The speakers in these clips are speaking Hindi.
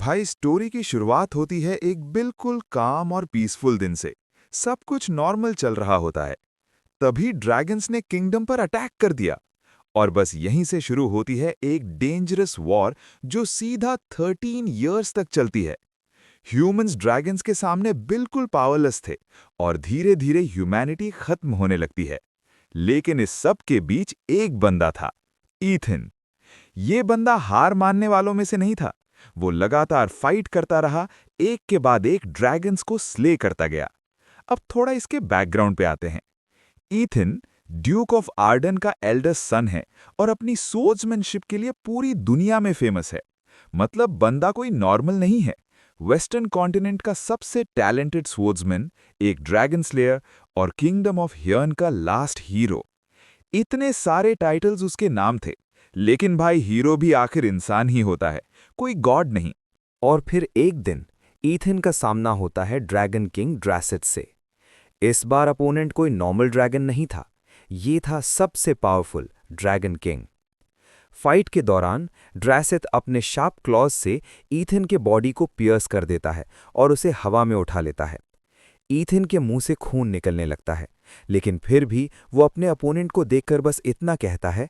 भाई स्टोरी की शुरुआत होती है एक बिल्कुल काम और पीसफुल दिन से। सब कुछ नॉर्मल चल रहा होता है। तभी ड्रैगन्स ने किंगडम पर अटैक कर दिया और बस यहीं से शुरू होती है एक डेंजरस वॉर जो सीधा 13 इयर्स तक चलती है। ह्यूमंस ड्रैगन्स के सामने बिल्कुल पावरलेस थे और धीरे धीरे ह्यूमैनिटी खत्म होने लगती है। लेकिन इस सब के बीच एक बंदा था, ईथन। ये बंदा हार मानने वालों में से नहीं था। वो लगातार फाइट करता रहा, एक के बाद एक ड्रैगन्स को स्ले करता गया। अब थोड़ा इसके बैकग्राउंड पे आते हैं। ईथन ड्यूक ऑफ आर्डन का एल्डर सन है और अपनी सोर्ड्समैनशिप के लिए पूरी दुनिया में फेमस है। मतलब बंदा कोई नॉर्मल नहीं है। वेस्टर्न कॉन्टिनेंट का सबसे टैलेंटेड स्वॉर्ड्समैन, एक ड्रैगन स्लेयर और किंगडम ऑफ ह्यर्न का लास्ट हीरो। इतने सारे टाइटल्स उसके नाम थे, लेकिन भाई हीरो भी आखिर इंसान ही होता है, कोई गॉड नहीं। और फिर एक दिन ईथन का सामना होता है ड्रैगन किंग ड्रैसेट से। इस बार अपोनेंट कोई नॉर्मल ड्रैगन नहीं था, ये था सबसे पावरफुल ड्रैगन किंग। फाइट के दौरान ड्रैसेट अपने शार्प क्लॉज से ईथन के बॉडी को पियर्स कर देता है और उसे हवा में उठा लेता है। ईथन के मुंह से खून निकलने लगता है, लेकिन फिर भी वो अपने अपोनेंट को देखकर बस इतना कहता है,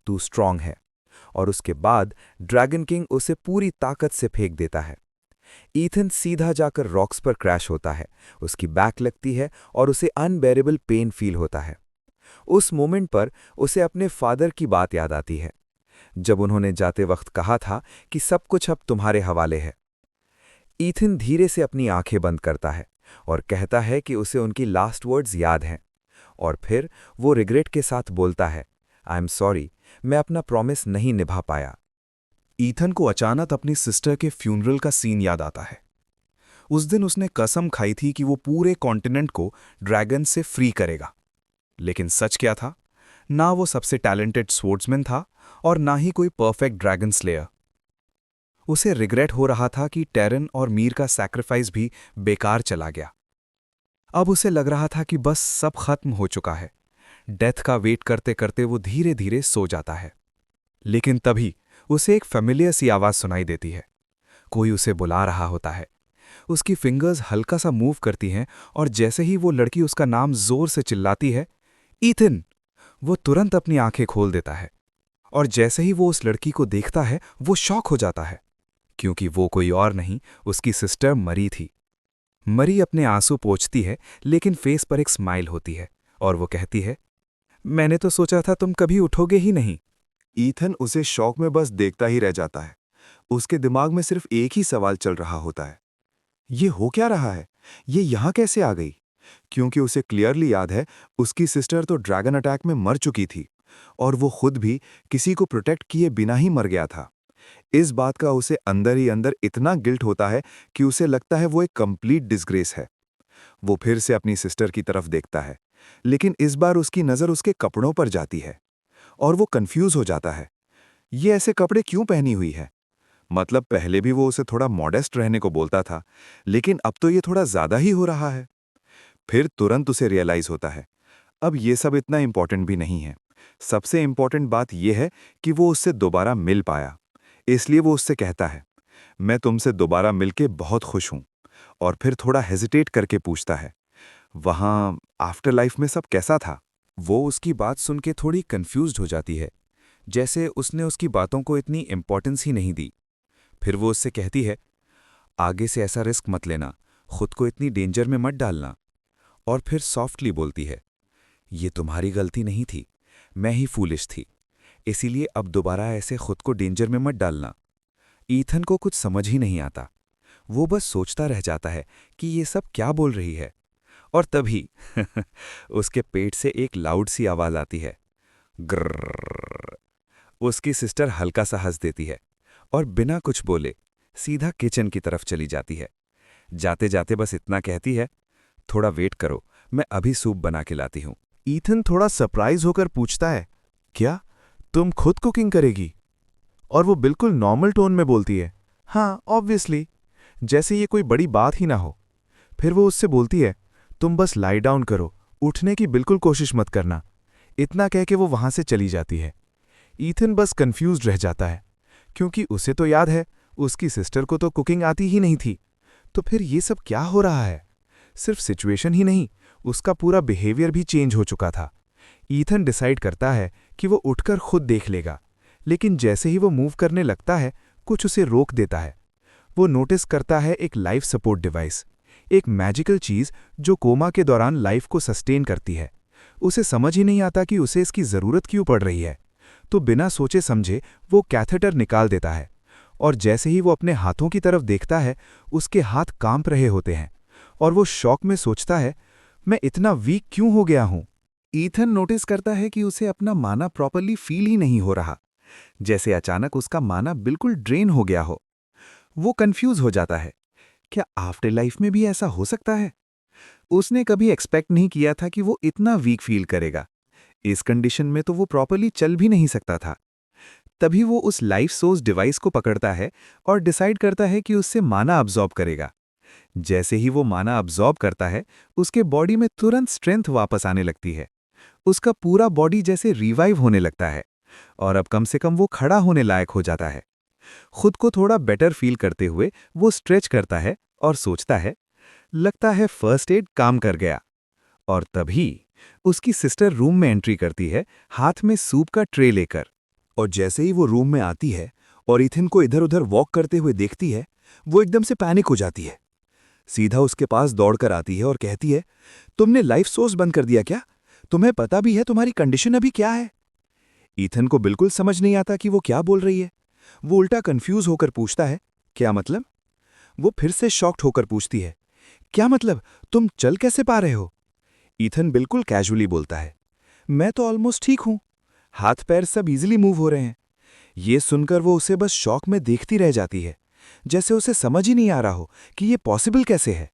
तू स्ट्रांग है। और उसके बाद ड्रैगन किंग उसे पूरी ताकत से फेंक देता है। ईथन सीधा जाकर रॉक्स पर क्रैश होता है, उसकी बैक लगती है और उसे अनबेरेबल पेन फील होता है। उस मोमेंट पर उसे अपने फादर की बात याद आती है, जब उन्होंने जाते वक्त कहा था कि सब कुछ अब तुम्हारे हवाले है। ईथन धीरे से अपनी आंखें बंद करता है और कहता है कि उसे उनकी लास्ट वर्ड्स याद हैं। और फिर वो रिग्रेट के साथ बोलता है, आई एम सॉरी, मैं अपना प्रॉमिस नहीं निभा पाया। ईथन को अचानक अपनी सिस्टर के फ्यूनरल का सीन याद आता है। उस दिन उसने कसम खाई थी कि वो पूरे कॉन्टिनेंट को ड्रैगन से फ्री करेगा। लेकिन सच क्या था? ना वो सबसे टैलेंटेड स्वॉर्ड्समैन था और ना ही कोई परफेक्ट ड्रैगन स्लेयर। उसे रिग्रेट हो रहा था कि टेरन और मीर का सैक्रिफाइस भी बेकार चला गया। अब उसे लग रहा था कि बस सब खत्म हो चुका है। डेथ का वेट करते करते वो धीरे धीरे सो जाता है। लेकिन तभी उसे एक फेमिलियर सी आवाज सुनाई देती है। कोई उसे बुला रहा होता है। उसकी फिंगर्स हल्का सा मूव करती हैं और जैसे ही वो लड़की उसका नाम जोर से चिल्लाती है, ईथन, वो तुरंत अपनी आंखें खोल देता है। और जैसे ही वो उस लड़की को देखता है, वो शॉक हो जाता है, क्योंकि वो कोई और नहीं, उसकी सिस्टर मरी थी। मरी अपने आंसू पोंछती है, लेकिन फेस पर एक स्माइल होती है और वो कहती है, मैंने तो सोचा था तुम कभी उठोगे ही नहीं। ईथन उसे शौक में बस देखता ही रह जाता है। उसके दिमाग में सिर्फ एक ही सवाल चल रहा होता है, ये हो क्या रहा है? ये यहाँ कैसे आ गई? क्योंकि उसे क्लियरली याद है, उसकी सिस्टर तो ड्रैगन अटैक में मर चुकी थी और वो खुद भी किसी को प्रोटेक्ट किए बिना ही मर गया था। इस बात का उसे अंदर ही अंदर इतना गिल्ट होता है कि उसे लगता है वो एक कंप्लीट डिसग्रेस है। वो फिर से अपनी सिस्टर की तरफ देखता है, लेकिन इस बार उसकी नज़र उसके कपड़ों पर जाती है और वो कंफ्यूज हो जाता है। ये ऐसे कपड़े क्यों पहनी हुई है? मतलब पहले भी वो उसे थोड़ा मॉडेस्ट रहने को बोलता था, लेकिन अब तो ये थोड़ा ज़्यादा ही हो रहा है। फिर तुरंत उसे रियलाइज होता है, अब ये सब इतना इम्पोर्टेंट भी नहीं है। सबसे इम्पोर्टेंट बात यह है कि वो उससे दोबारा मिल पाया। इसलिए वो उससे कहता है, मैं तुमसे दोबारा मिलके बहुत खुश हूं। और फिर थोड़ा हेजिटेट करके पूछता है, वहां आफ्टर लाइफ में सब कैसा था? वो उसकी बात सुन के थोड़ी कंफ्यूज्ड हो जाती है, जैसे उसने उसकी बातों को इतनी इम्पोर्टेंस ही नहीं दी। फिर वो उससे कहती है, आगे से ऐसा रिस्क मत लेना, खुद को इतनी डेंजर में मत डालना। और फिर सॉफ्टली बोलती है, ये तुम्हारी गलती नहीं थी, मैं ही फूलिश थी, इसीलिए अब दोबारा ऐसे खुद को डेंजर में मत डालना। ईथन को कुछ समझ ही नहीं आता। वो बस सोचता रह जाता है कि ये सब क्या बोल रही है। और तभी उसके पेट से एक लाउड सी आवाज आती है, ग्रर्रर्र। उसकी सिस्टर हल्का सा हंस देती है और बिना कुछ बोले सीधा किचन की तरफ चली जाती है। जाते जाते बस इतना कहती है, थोड़ा वेट करो, मैं अभी सूप बना के लाती हूँ। ईथन थोड़ा सरप्राइज होकर पूछता है, क्या तुम खुद कुकिंग करेगी? और वो बिल्कुल नॉर्मल टोन में बोलती है, हाँ ऑब्वियसली, जैसे ये कोई बड़ी बात ही ना हो। फिर वो उससे बोलती है, तुम बस लाई डाउन करो, उठने की बिल्कुल कोशिश मत करना। इतना कह के वो वहां से चली जाती है। ईथन बस कंफ्यूज्ड रह जाता है, क्योंकि उसे तो याद है उसकी सिस्टर को तो कुकिंग आती ही नहीं थी। तो फिर ये सब क्या हो रहा है? सिर्फ सिचुएशन ही नहीं, उसका पूरा बिहेवियर भी चेंज हो चुका था। ईथन डिसाइड करता है कि वो उठकर खुद देख लेगा, लेकिन जैसे ही वो मूव करने लगता है, कुछ उसे रोक देता है। वो नोटिस करता है एक लाइफ सपोर्ट डिवाइस, एक मैजिकल चीज़ जो कोमा के दौरान लाइफ को सस्टेन करती है। उसे समझ ही नहीं आता कि उसे इसकी ज़रूरत क्यों पड़ रही है। तो बिना सोचे समझे वो कैथेटर निकाल देता है, और जैसे ही वो अपने हाथों की तरफ देखता है, उसके हाथ कांप रहे होते हैं, और वो शॉक में सोचता है, मैं इतना वीक क्यों हो गया हूं? ईथन नोटिस करता है कि उसे अपना माना प्रॉपरली फील ही नहीं हो रहा, जैसे अचानक उसका माना बिल्कुल ड्रेन हो गया हो। वो कंफ्यूज हो जाता है, क्या आफ्टर लाइफ में भी ऐसा हो सकता है? उसने कभी एक्सपेक्ट नहीं किया था कि वो इतना वीक फील करेगा। इस कंडीशन में तो वो प्रॉपरली चल भी नहीं सकता था। तभी वो उस लाइफ सोर्स डिवाइस को पकड़ता है और डिसाइड करता है कि उससे माना अब्जॉर्ब करेगा। जैसे ही वो माना अब्जॉर्ब करता है, उसके बॉडी में तुरंत स्ट्रेंथ वापस आने लगती है। उसका पूरा बॉडी जैसे रिवाइव होने लगता है, और अब कम से कम वो खड़ा होने लायक हो जाता है। खुद को थोड़ा बेटर फील करते हुए वो स्ट्रेच करता है और सोचता है, लगता है फर्स्ट एड काम कर गया। और तभी उसकी सिस्टर रूम में एंट्री करती है, हाथ में सूप का ट्रे लेकर। और जैसे ही वो रूम में आती है और इथिन को इधर उधर वॉक करते हुए देखती है, वो एकदम से पैनिक हो जाती है। सीधा उसके पास दौड़कर आती है और कहती है, तुमने लाइफ सोर्स बंद कर दिया क्या? तुम्हें पता भी है तुम्हारी कंडीशन अभी क्या है? इथिन को बिल्कुल समझ नहीं आता कि वो क्या बोल रही है। वो उल्टा कंफ्यूज होकर पूछता है, क्या मतलब? वो फिर से शॉक्ड होकर पूछती है, क्या मतलब? तुम चल कैसे पा रहे हो? इथन बिल्कुल कैजुअली बोलता है, मैं तो ऑलमोस्ट ठीक हूं, हाथ पैर सब इजीली मूव हो रहे हैं। ये सुनकर वो उसे बस शॉक में देखती रह जाती है, जैसे उसे समझ ही नहीं आ रहा हो कि ये पॉसिबल कैसे है।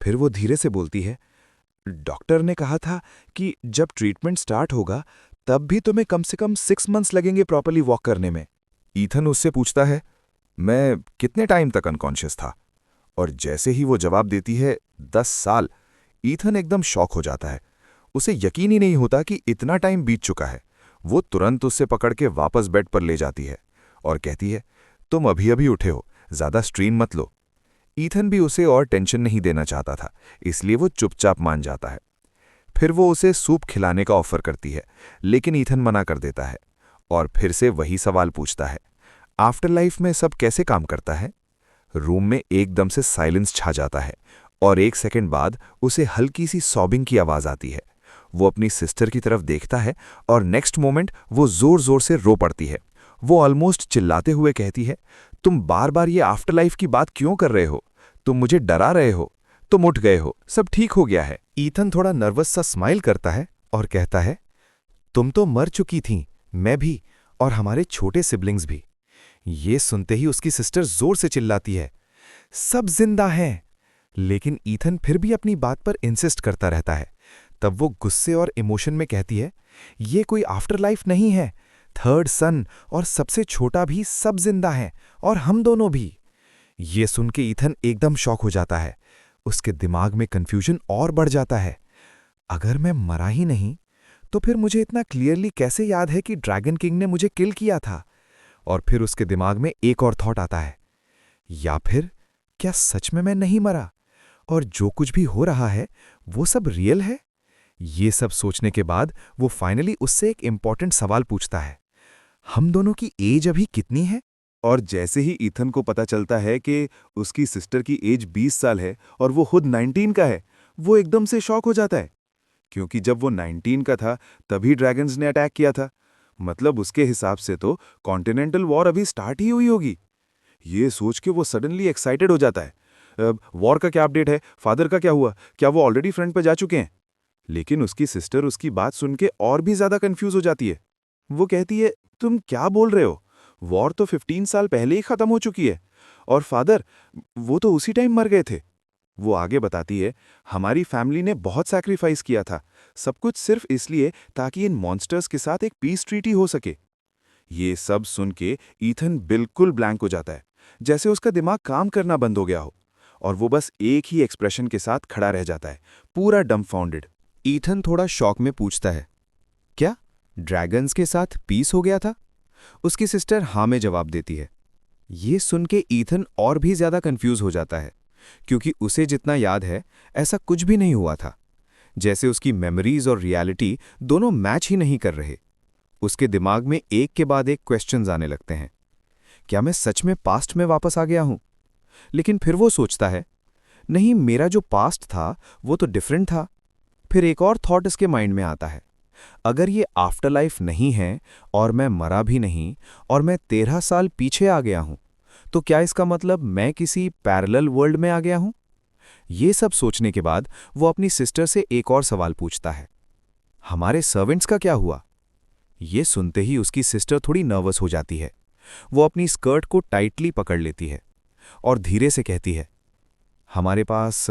फिर वो धीरे से बोलती है, डॉक्टर ने कहा था कि जब ट्रीटमेंट स्टार्ट होगा तब भी तुम्हें कम से कम 6 मंथ्स लगेंगे प्रॉपर्ली वॉक करने में। ईथन उससे पूछता है, मैं कितने टाइम तक अनकॉन्शियस था? और जैसे ही वो जवाब देती है 10 साल, ईथन एकदम शॉक हो जाता है। उसे यकीन ही नहीं होता कि इतना टाइम बीत चुका है। वो तुरंत उससे पकड़ के वापस बेड पर ले जाती है और कहती है, तुम अभी अभी उठे हो, ज़्यादा स्ट्रेन मत लो। ईथन भी उसे और टेंशन नहीं देना चाहता था, इसलिए वो चुपचाप मान जाता है। फिर वो उसे सूप खिलाने का ऑफर करती है, लेकिन ईथन मना कर देता है और फिर से वही सवाल पूछता है, आफ्टर लाइफ में सब कैसे काम करता है? रूम में एकदम से साइलेंस छा जाता है और 1 सेकंड बाद उसे हल्की सी सॉबिंग की आवाज़ आती है। वो अपनी सिस्टर की तरफ देखता है और नेक्स्ट मोमेंट वो जोर जोर से रो पड़ती है। वो ऑलमोस्ट चिल्लाते हुए कहती है, तुम बार बार ये आफ्टर लाइफ की बात क्यों कर रहे हो? तुम मुझे डरा रहे हो। तुम उठ गए हो, सब ठीक हो गया है। ईथन थोड़ा नर्वस सा स्माइल करता है और कहता है, तुम तो मर चुकी थीं, मैं भी, और हमारे छोटे सिबलिंग्स भी। ये सुनते ही उसकी सिस्टर जोर से चिल्लाती है, सब जिंदा हैं। लेकिन ईथन फिर भी अपनी बात पर इंसिस्ट करता रहता है। तब वो गुस्से और इमोशन में कहती है, ये कोई आफ्टर लाइफ नहीं है, थर्ड सन और सबसे छोटा भी सब जिंदा हैं, और हम दोनों भी। ये सुन के ईथन एकदम शॉक हो जाता है। उसके दिमाग में कंफ्यूजन और बढ़ जाता है। अगर मैं मरा ही नहीं तो फिर मुझे इतना क्लियरली कैसे याद है कि ड्रैगन किंग ने मुझे किल किया था? और फिर उसके दिमाग में एक और थॉट आता है, या फिर क्या सच में मैं नहीं मरा और जो कुछ भी हो रहा है वो सब रियल है? ये सब सोचने के बाद वो फाइनली उससे एक इंपॉर्टेंट सवाल पूछता है, हम दोनों की एज अभी कितनी है? और जैसे ही ईथन को पता चलता है कि उसकी सिस्टर की एज 20 साल है और वो खुद 19 का है, वो एकदम से शॉक हो जाता है। क्योंकि जब वो 19 का था तभी ड्रैगन्स ने अटैक किया था। मतलब उसके हिसाब से तो कॉन्टिनेंटल वॉर अभी स्टार्ट ही हुई होगी। ये सोच के वो सडनली एक्साइटेड हो जाता है। वॉर का क्या अपडेट है? फादर का क्या हुआ? क्या वो ऑलरेडी फ्रंट पर जा चुके हैं? लेकिन उसकी सिस्टर उसकी बात सुन के और भी ज्यादा कंफ्यूज हो जाती है। वो कहती है, तुम क्या बोल रहे हो? वॉर तो 15 साल पहले ही खत्म हो चुकी है, और फादर, वो तो उसी टाइम मर गए थे। वो आगे बताती है, हमारी फैमिली ने बहुत सैक्रिफाइस किया था, सब कुछ सिर्फ इसलिए ताकि इन मॉन्स्टर्स के साथ एक पीस ट्रीटी हो सके। ये सब सुन के ईथन बिल्कुल ब्लैंक हो जाता है, जैसे उसका दिमाग काम करना बंद हो गया हो, और वो बस एक ही एक्सप्रेशन के साथ खड़ा रह जाता है, पूरा डम्बफाउंडेड। ईथन थोड़ा शॉक में पूछता है, क्या ड्रैगन्स के साथ पीस हो गया था? उसकी सिस्टर हाँ में जवाब देती है, ये सुन के ईथन और भी ज्यादा कंफ्यूज हो जाता है, क्योंकि उसे जितना याद है ऐसा कुछ भी नहीं हुआ था। जैसे उसकी मेमोरीज और रियलिटी दोनों मैच ही नहीं कर रहे। उसके दिमाग में एक के बाद एक क्वेश्चंस आने लगते हैं। क्या मैं सच में पास्ट में वापस आ गया हूं? लेकिन फिर वो सोचता है, नहीं, मेरा जो पास्ट था वो तो डिफरेंट था। फिर एक और थॉट इसके माइंड में आता है, अगर ये आफ्टर लाइफ नहीं है और मैं मरा भी नहीं और मैं 13 साल पीछे आ गया हूं, तो क्या इसका मतलब मैं किसी पैरेलल वर्ल्ड में आ गया हूं? ये सब सोचने के बाद वो अपनी सिस्टर से एक और सवाल पूछता है, हमारे सर्वेंट्स का क्या हुआ? ये सुनते ही उसकी सिस्टर थोड़ी नर्वस हो जाती है। वो अपनी स्कर्ट को टाइटली पकड़ लेती है और धीरे से कहती है, हमारे पास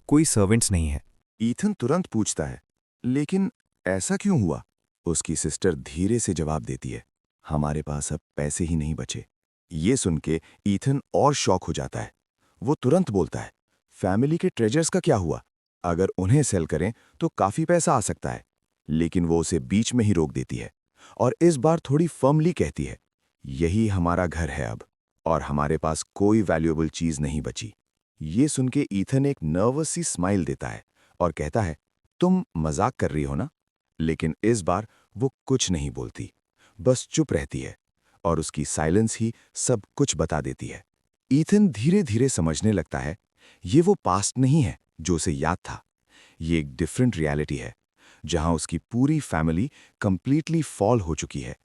कोई सर्वेंट्स नहीं है। ईथन तुरंत पूछता है, लेकिन ऐसा क्यों हुआ? उसकी सिस्टर धीरे से जवाब देती है, हमारे पास अब पैसे ही नहीं बचे। ये सुन के ईथन और शॉक हो जाता है। वो तुरंत बोलता है, फैमिली के ट्रेजर्स का क्या हुआ? अगर उन्हें सेल करें तो काफी पैसा आ सकता है। लेकिन वो उसे बीच में ही रोक देती है और इस बार थोड़ी फर्मली कहती है, यही हमारा घर है अब, और हमारे पास कोई वैल्यूएबल चीज नहीं बची। ये सुन के ईथन एक नर्वस सी स्माइल देता है और कहता है, तुम मजाक कर रही हो ना? लेकिन इस बार वो कुछ नहीं बोलती, बस चुप रहती है और उसकी साइलेंस ही सब कुछ बता देती है। ईथन धीरे धीरे समझने लगता है, ये वो पास्ट नहीं है जो उसे याद था। ये एक डिफरेंट रियलिटी है, जहां उसकी पूरी फैमिली कंप्लीटली फॉल हो चुकी है।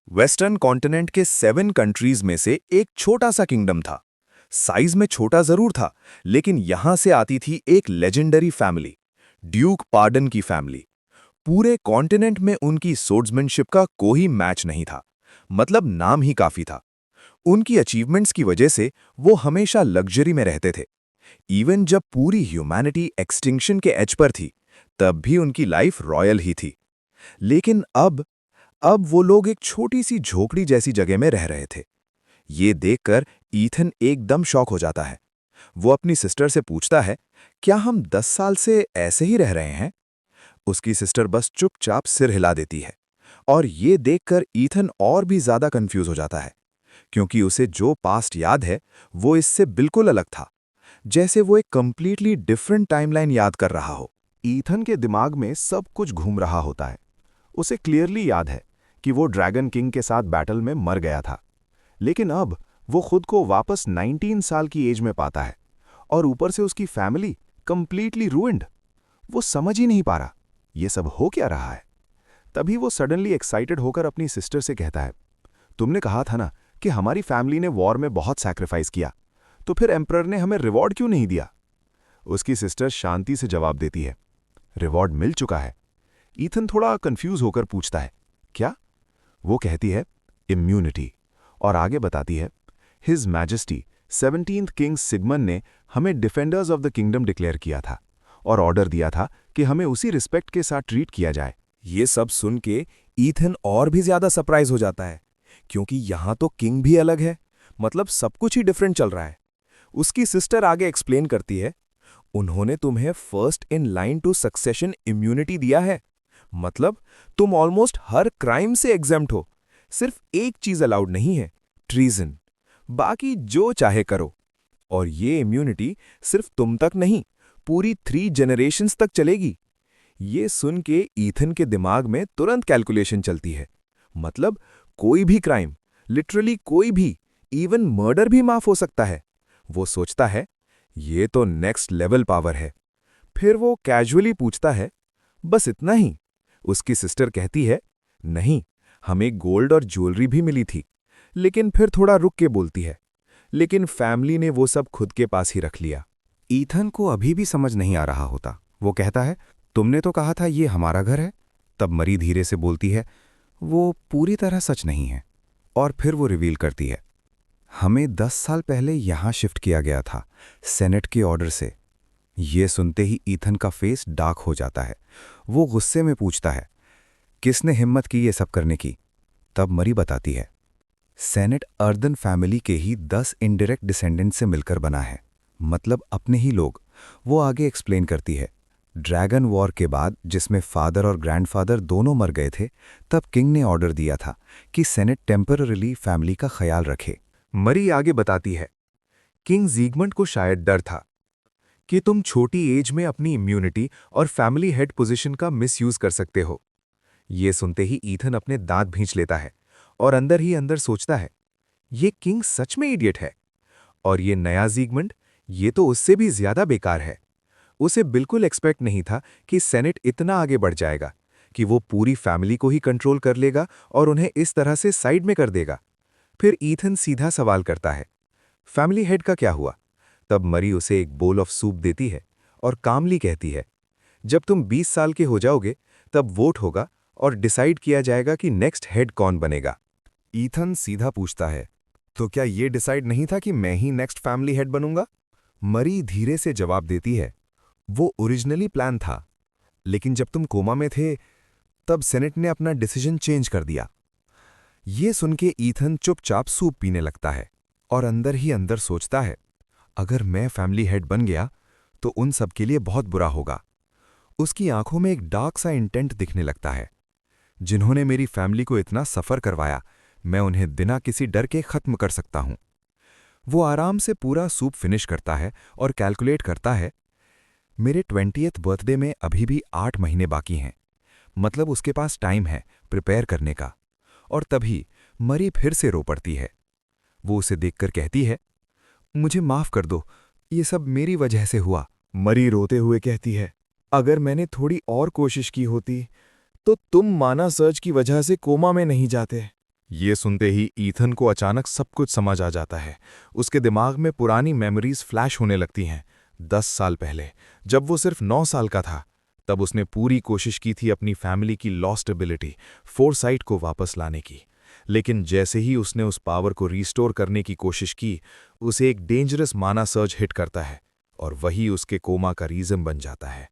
वेस्टर्न कॉन्टिनेंट के 7 कंट्रीज में से एक छोटा सा किंगडम था। साइज में छोटा जरूर था, लेकिन यहां से आती थी एक लेजेंडरी फैमिली, ड्यूक पार्डन की फैमिली। पूरे कॉन्टिनेंट में उनकी सोर्ड्समैनशिप का कोई मैच नहीं था, मतलब नाम ही काफी था। उनकी अचीवमेंट्स की वजह से वो हमेशा लग्जरी में रहते थे। इवन जब पूरी ह्यूमैनिटी एक्सटिंक्शन के एज पर थी, तब भी उनकी लाइफ रॉयल ही थी। लेकिन अब वो लोग एक छोटी सी झोपड़ी जैसी जगह में रह रहे थे। ये देखकर ईथन एकदम शॉक हो जाता है। वो अपनी सिस्टर से पूछता है, क्या हम 10 साल से ऐसे ही रह रहे हैं? उसकी सिस्टर बस चुपचाप सिर हिला देती है और ये देखकर ईथन और भी ज्यादा कंफ्यूज हो जाता है, क्योंकि उसे जो पास्ट याद है वो इससे बिल्कुल अलग था, जैसे वो एक कंप्लीटली डिफरेंट टाइमलाइन याद कर रहा हो। ईथन के दिमाग में सब कुछ घूम रहा होता है। उसे क्लियरली याद है कि वो ड्रैगन किंग के साथ बैटल में मर गया था, लेकिन अब वो खुद को वापस 19 साल की एज में पाता है और ऊपर से उसकी फैमिली कंप्लीटली रूइंड। वो समझ ही नहीं पा रहा ये सब हो क्या रहा है। तभी वो सडनली एक्साइटेड होकर अपनी सिस्टर से कहता है, तुमने कहा था ना कि हमारी फैमिली ने वॉर में बहुत सैक्रिफाइस किया, तो फिर एम्परर ने हमें रिवॉर्ड क्यों नहीं दिया? उसकी सिस्टर शांति से जवाब देती है, रिवॉर्ड मिल चुका है। ईथन थोड़ा कंफ्यूज होकर पूछता है, क्या? वो कहती है, इम्यूनिटी, और आगे बताती है, his majesty 17th king Sigmund ने हमें defenders of the kingdom declare किया था और ऑर्डर दिया था कि हमें उसी रिस्पेक्ट के साथ ट्रीट किया जाए। ये सब सुन के ईथन और भी ज्यादा सरप्राइज हो जाता है, क्योंकि यहां तो किंग भी अलग है, मतलब सब कुछ ही डिफरेंट चल रहा है। उसकी सिस्टर आगे एक्सप्लेन करती है, उन्होंने तुम्हें first in line to succession immunity दिया है, मतलब तुम ऑलमोस्ट हर क्राइम से एग्जेम्प्ट हो। सिर्फ एक चीज अलाउड नहीं है, ट्रीजन। बाकी जो चाहे करो। और ये इम्यूनिटी सिर्फ तुम तक नहीं, पूरी 3 जनरेशंस तक चलेगी। ये सुन के ईथन के दिमाग में तुरंत कैलकुलेशन चलती है, मतलब कोई भी क्राइम, लिटरली कोई भी, इवन मर्डर भी माफ हो सकता है। वो सोचता है, ये तो नेक्स्ट लेवल पावर है। फिर वो कैजुअली पूछता है, बस इतना ही? उसकी सिस्टर कहती है, नहीं, हमें गोल्ड और ज्वेलरी भी मिली थी। लेकिन फिर थोड़ा रुक के बोलती है, लेकिन फैमिली ने वो सब खुद के पास ही रख लिया। ईथन को अभी भी समझ नहीं आ रहा होता। वो कहता है, तुमने तो कहा था ये हमारा घर है। तब मरी धीरे से बोलती है, वो पूरी तरह सच नहीं है। और फिर वो रिवील करती है, हमें 10 साल पहले यहां शिफ्ट किया गया था, सेनेट के ऑर्डर से। ये सुनते ही ईथन का फेस डार्क हो जाता है। वो गुस्से में पूछता है, किसने हिम्मत की ये सब करने की? तब मरी बताती है, सेनेट अर्दन फैमिली के ही 10 इनडायरेक्ट डिसेंडेंट से मिलकर बना है, मतलब अपने ही लोग। वो आगे एक्सप्लेन करती है, ड्रैगन वॉर के बाद, जिसमें फादर और ग्रैंडफादर दोनों मर गए थे, तब किंग ने ऑर्डर दिया था कि सेनेट टेम्पररीली फैमिली का ख्याल रखे। मरी आगे बताती है, किंग ज़ीगमंड को शायद डर था कि तुम छोटी एज में अपनी इम्यूनिटी और फैमिली हेड पोजीशन का मिसयूज कर सकते हो। ये सुनते ही ईथन अपने दांत भींच लेता है और अंदर ही अंदर सोचता है, ये किंग सच में इडियट है। और ये नया ज़ीगमंड, ये तो उससे भी ज्यादा बेकार है। उसे बिल्कुल एक्सपेक्ट नहीं था कि सेनेट इतना आगे बढ़ जाएगा कि वो पूरी फैमिली को ही कंट्रोल कर लेगा और उन्हें इस तरह से साइड में कर देगा। फिर ईथन सीधा सवाल करता है, फैमिली हेड का क्या हुआ? तब मरी उसे एक बोल ऑफ सूप देती है और कामली कहती है, जब तुम 20 साल के हो जाओगे तब वोट होगा और डिसाइड किया जाएगा कि नेक्स्ट हेड कौन बनेगा। ईथन सीधा पूछता है, तो क्या ये डिसाइड नहीं था कि मैं ही नेक्स्ट फैमिली हेड बनूंगा? मरी धीरे से जवाब देती है, वो ओरिजिनली प्लान था, लेकिन जब तुम कोमा में थे तब सेनेट ने अपना डिसीजन चेंज कर दिया। ये सुन के ईथन चुपचाप सूप पीने लगता है और अंदर ही अंदर सोचता है, अगर मैं फैमिली हेड बन गया तो उन सब के लिए बहुत बुरा होगा। उसकी आंखों में एक डार्क सा इंटेंट दिखने लगता है। जिन्होंने मेरी फैमिली को इतना सफ़र करवाया, मैं उन्हें बिना किसी डर के खत्म कर सकता हूं। वो आराम से पूरा सूप फिनिश करता है और कैलकुलेट करता है, मेरे 20th बर्थडे में अभी भी 8 महीने बाकी हैं, मतलब उसके पास टाइम है प्रिपेयर करने का। और तभी मरी फिर से रो पड़ती है। वो उसे देखकर कहती है, मुझे माफ कर दो, ये सब मेरी वजह से हुआ। मरी रोते हुए कहती है, अगर मैंने थोड़ी और कोशिश की होती तो तुम माना सर्च की वजह से कोमा में नहीं जाते। ये सुनते ही ईथन को अचानक सब कुछ समझ आ जाता है। उसके दिमाग में पुरानी मेमोरीज फ्लैश होने लगती हैं। 10 साल पहले जब वो सिर्फ 9 साल का था, तब उसने पूरी कोशिश की थी अपनी फैमिली की लॉस्ट एबिलिटी फोरसाइट को वापस लाने की। लेकिन जैसे ही उसने उस पावर को रीस्टोर करने की कोशिश की, उसे एक डेंजरस माना सर्ज हिट करता है और वही उसके कोमा का रीज़न बन जाता है।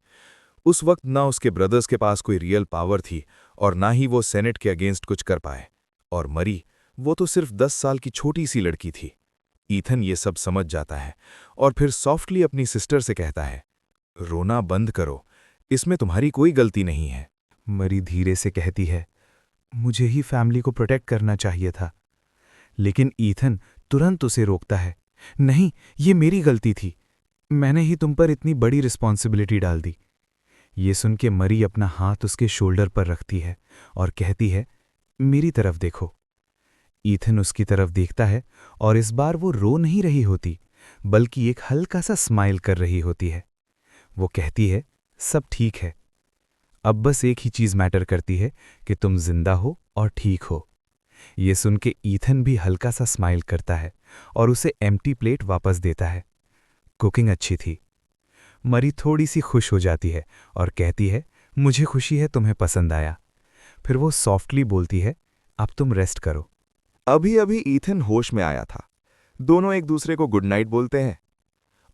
उस वक्त ना उसके ब्रदर्स के पास कोई रियल पावर थी और ना ही वो सेनेट के अगेंस्ट कुछ कर पाए। और मरी, वो तो सिर्फ 10 साल की छोटी सी लड़की थी। ईथन ये सब समझ जाता है और फिर सॉफ्टली अपनी सिस्टर से कहता है, रोना बंद करो, इसमें तुम्हारी कोई गलती नहीं है। मरी धीरे से कहती है, मुझे ही फैमिली को प्रोटेक्ट करना चाहिए था। लेकिन ईथन तुरंत उसे रोकता है, नहीं, ये मेरी गलती थी, मैंने ही तुम पर इतनी बड़ी रिस्पॉन्सिबिलिटी डाल दी। ये सुन के मरी अपना हाथ उसके शोल्डर पर रखती है और कहती है, मेरी तरफ देखो। ईथन उसकी तरफ देखता है और इस बार वो रो नहीं रही होती, बल्कि एक हल्का सा स्माइल कर रही होती है। वो कहती है, सब ठीक है, अब बस एक ही चीज़ मैटर करती है कि तुम जिंदा हो और ठीक हो। ये सुन के ईथन भी हल्का सा स्माइल करता है और उसे एम्प्टी प्लेट वापस देता है। कुकिंग अच्छी थी। मरी थोड़ी सी खुश हो जाती है और कहती है, मुझे खुशी है तुम्हें पसंद आया। फिर वो सॉफ्टली बोलती है, अब तुम रेस्ट करो। अभी अभी ईथन होश में आया था। दोनों एक दूसरे को गुड नाइट बोलते हैं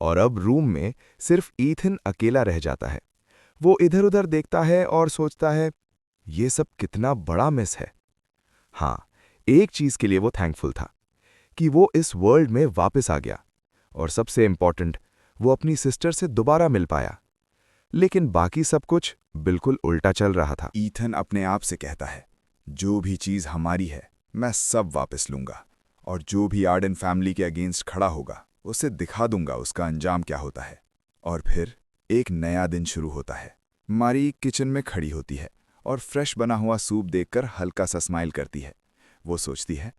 और अब रूम में सिर्फ ईथन अकेला रह जाता है। वो इधर उधर देखता है और सोचता है, ये सब कितना बड़ा मिस है। हाँ, एक चीज के लिए वो थैंकफुल था कि वो इस वर्ल्ड में वापस आ गया और सबसे इंपॉर्टेंट, वो अपनी सिस्टर से दोबारा मिल पाया। लेकिन बाकी सब कुछ बिल्कुल उल्टा चल रहा था। ईथन अपने आप से कहता है, जो भी चीज हमारी है मैं सब वापस लूंगा और जो भी आर्डन फैमिली के अगेंस्ट खड़ा होगा उसे दिखा दूंगा उसका अंजाम क्या होता है। और फिर एक नया दिन शुरू होता है। मारी किचन में खड़ी होती है और फ्रेश बना हुआ सूप देखकर हल्का सा स्माइल करती है। वो सोचती है,